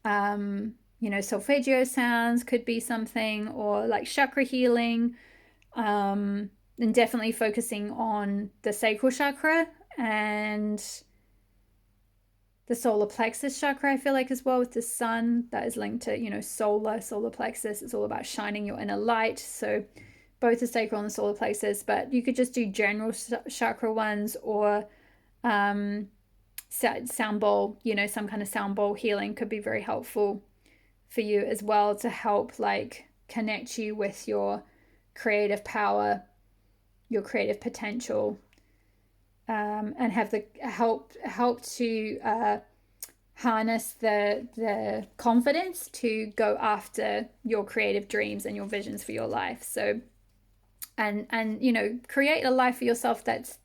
Speaker 1: You know, solfeggio sounds could be something, or like chakra healing. And definitely focusing on the sacral chakra and the solar plexus chakra, I feel like, as well, with the sun. That is linked to, you know, solar plexus. It's all about shining your inner light. So both the sacral and the solar plexus, but you could just do general chakra ones, or sound bowl, you know, some kind of sound bowl healing could be very helpful for you as well, to help like connect you with your creative power, your creative potential, and have the help to harness the confidence to go after your creative dreams and your visions for your life. So and you know, create a life for yourself that's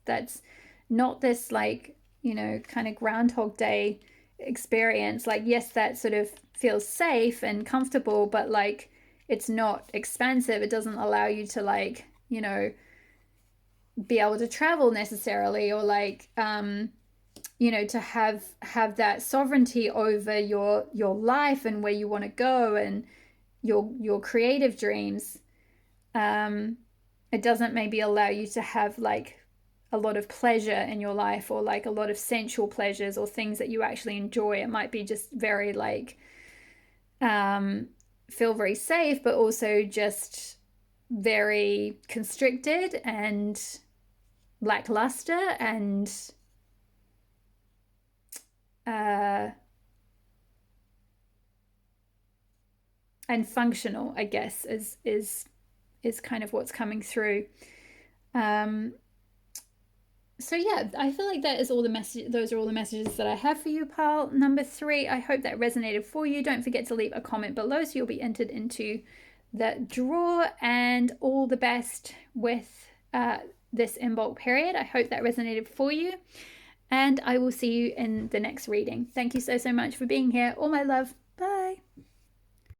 Speaker 1: not this like, you know, kind of Groundhog Day experience. Like, yes, that sort of feels safe and comfortable, but like it's not expansive. It doesn't allow you to like, you know, be able to travel necessarily, or like you know, to have that sovereignty over your life and where you want to go and your creative dreams. It doesn't maybe allow you to have like a lot of pleasure in your life, or like a lot of sensual pleasures or things that you actually enjoy. It might be just very like feel very safe, but also just very constricted and lackluster and functional, I guess, is kind of what's coming through. So yeah, I feel like that is all the message. Those are all the messages that I have for you, pile number 3. I hope that resonated for you. Don't forget to leave a comment below so you'll be entered into the draw, and all the best with this Imbolc period. I hope that resonated for you, and I will see you in the next reading. Thank you so much for being here. All my love. Bye.